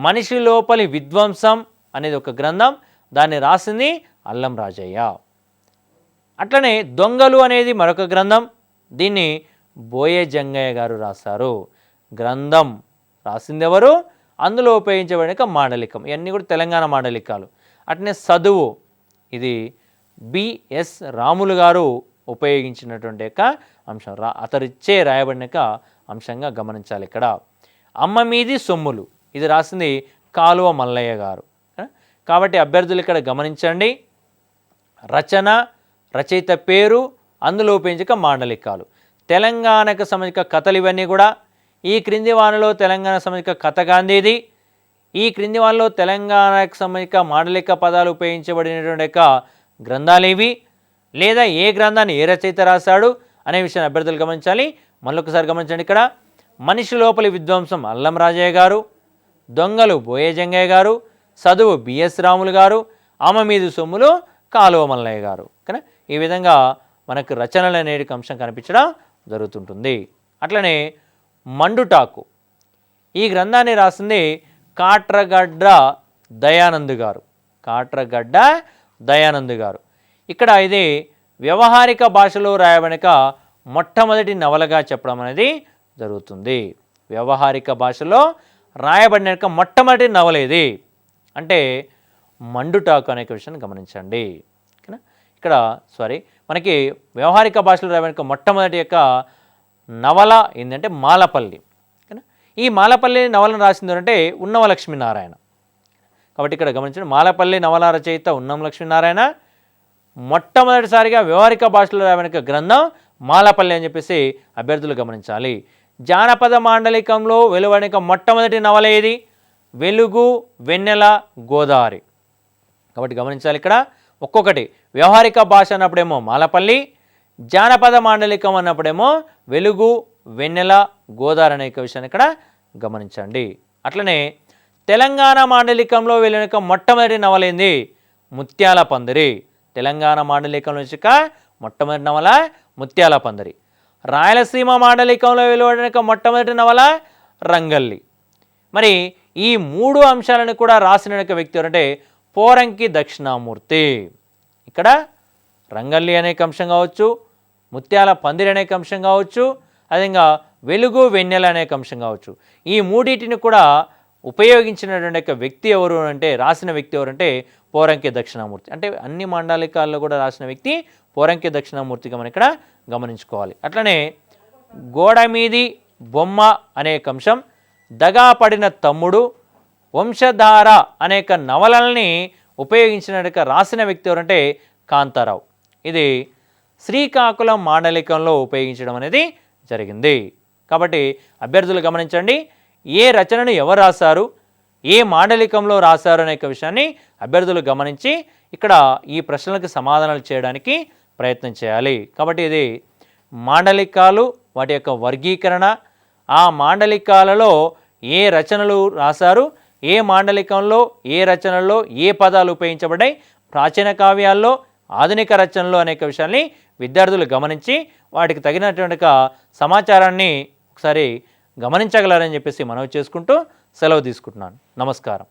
A: మనిషి లోపలి విధ్వంసం అనేది ఒక గ్రంథం, దాన్ని రాసింది అల్లం రాజయ్య. అట్లనే దొంగలు అనేది మరొక గ్రంథం, దీన్ని బోయే జంగయ్య గారు రాశారు. గ్రంథం రాసింది ఎవరు? అందులో ఉపయోగించబడిన మాండలికం, ఇవన్నీ కూడా తెలంగాణ మాండలికాలు. అట్లనే చదువు, ఇది బిఎస్ రాములు గారు ఉపయోగించినటువంటి యొక్క అంశం, అతరిచ్చే రాయబడిన అంశంగా గమనించాలి. ఇక్కడ అమ్మ మీది సొమ్ములు, ఇది రాసింది కాలువ మల్లయ్య గారు. కాబట్టి అభ్యర్థులు ఇక్కడ గమనించండి, రచన, రచయిత పేరు, అందులో ఉపయోగించక మాండలికాలు. తెలంగాణకు సంబంధించిన కథలు ఇవన్నీ కూడా. ఈ క్రింది వానలో తెలంగాణ సంబంధించిన కథ గాంధీది. ఈ క్రింది వానలో తెలంగాణకు సంబంధించిన మాండలిక పదాలు ఉపయోగించబడినటువంటి యొక్క గ్రంథాలు ఇవి, లేదా ఏ గ్రంథాన్ని ఏ రచయిత రాశాడు అనే విషయాన్ని అభ్యర్థులు గమనించాలి. మళ్ళొకసారి గమనించండి, ఇక్కడ మనిషి లోపలి విధ్వంసం అల్లం రాజయ్య గారు, దొంగలు బోయే జంగయ్య గారు, చదువు బిఎస్ రాములు గారు, ఆమె మీది సొమ్ములు కాలువ మల్లయ్య గారు. కానీ ఈ విధంగా మనకు రచనలు అనే అంశం కనిపించడం జరుగుతుంటుంది. అట్లనే మండుటాకు, ఈ గ్రంథాన్ని రాసింది కాట్రగడ్డ దయానంద్ గారు. కాట్రగడ్డ దయానంద్ గారు. ఇక్కడ ఇది వ్యవహారిక భాషలో రాయబడిన మొట్టమొదటి నవలగా చెప్పడం అనేది జరుగుతుంది. వ్యవహారిక భాషలో రాయబడిన మొట్టమొదటి నవల ఇది అంటే మండుటాకు అనే విషయాన్ని గమనించండి. ఇక్కడ మనకి వ్యవహారిక భాషలో రాయబడిన మొట్టమొదటి యొక్క నవల ఏంటంటే మాలపల్లి. ఈ మాలపల్లి నవలను రాసింది అంటే ఉన్నవ లక్ష్మీనారాయణ. కాబట్టి ఇక్కడ గమనించండి, మాలపల్లి నవల రచయిత ఉన్నం లక్ష్మీనారాయణ. మొట్టమొదటిసారిగా వ్యవహారిక భాషలో రాయబడిన గ్రంథం మాలపల్లి అని చెప్పేసి అభ్యర్థులు గమనించాలి. జానపద మాండలికంలో వెలువడిన మొట్టమొదటి నవల ఏది? వెలుగు, వెన్నెల, గోదావరి. కాబట్టి గమనించాలి, ఇక్కడ ఒక్కొక్కటి వ్యవహారిక భాష అన్నప్పుడేమో మాలపల్లి, జానపద మాండలికం అన్నప్పుడేమో వెలుగు, వెన్నెల, గోదావరి అనే విషయాన్ని ఇక్కడ గమనించండి. అట్లనే తెలంగాణ మాండలికంలో వెళ్ళిన మొట్టమొదటి నవల ఏంది? ముత్యాల పందిరి. తెలంగాణ మాండలికంలో మొట్టమొదటి నవల ముత్యాల పందిరి. రాయలసీమ మాండలికంలో వెలువడిన మొట్టమొదటి నవల రంగల్లి. మరి ఈ మూడు అంశాలను కూడా రాసిన వ్యక్తి ఎవరంటే పోరంకి దక్షిణామూర్తి. ఇక్కడ రంగల్లి అనే అంశం కావచ్చు, ముత్యాల పందిరి అనే అంశం కావచ్చు, అదేవిధంగా వెలుగు, వెన్నెల అనే అంశం కావచ్చు. ఈ మూడింటిని కూడా ఉపయోగించినటువంటి వ్యక్తి ఎవరు అంటే, రాసిన వ్యక్తి ఎవరంటే పోరంకి దక్షిణామూర్తి. అంటే అన్ని మాండలికాల్లో కూడా రాసిన వ్యక్తి పోరంకి దక్షిణామూర్తిగా మనం ఇక్కడ గమనించుకోవాలి. అట్లనే గోడ మీది బొమ్మ అనే అంశం, దగా పడిన తమ్ముడు, వంశధార అనేక నవలల్ని ఉపయోగించిన రాసిన వ్యక్తి ఎవరంటే కాంతారావు. ఇది శ్రీకాకుళం మాండలికంలో ఉపయోగించడం అనేది జరిగింది. కాబట్టి అభ్యర్థులు గమనించండి, ఏ రచనను ఎవరు రాశారు, ఏ మాండలికంలో రాశారు అనే విషయాన్ని అభ్యర్థులు గమనించి ఇక్కడ ఈ ప్రశ్నలకు సమాధానాలు చేయడానికి ప్రయత్నం చేయాలి. కాబట్టి ఇది మాండలికాలు, వాటి యొక్క వర్గీకరణ, ఆ మాండలికాలలో ఏ రచనలు రాశారు, ఏ మాండలికంలో ఏ రచనల్లో ఏ పదాలు ఉపయోగించబడ్డాయి, ప్రాచీన కావ్యాల్లో, ఆధునిక రచనలు అనేక విషయాల్ని విద్యార్థులు గమనించి వాటికి తగినటువంటి సమాచారాన్ని ఒకసారి గమనించగలరని చెప్పేసి మనవి చేసుకుంటూ సెలవు తీసుకుంటున్నాను. నమస్కారం.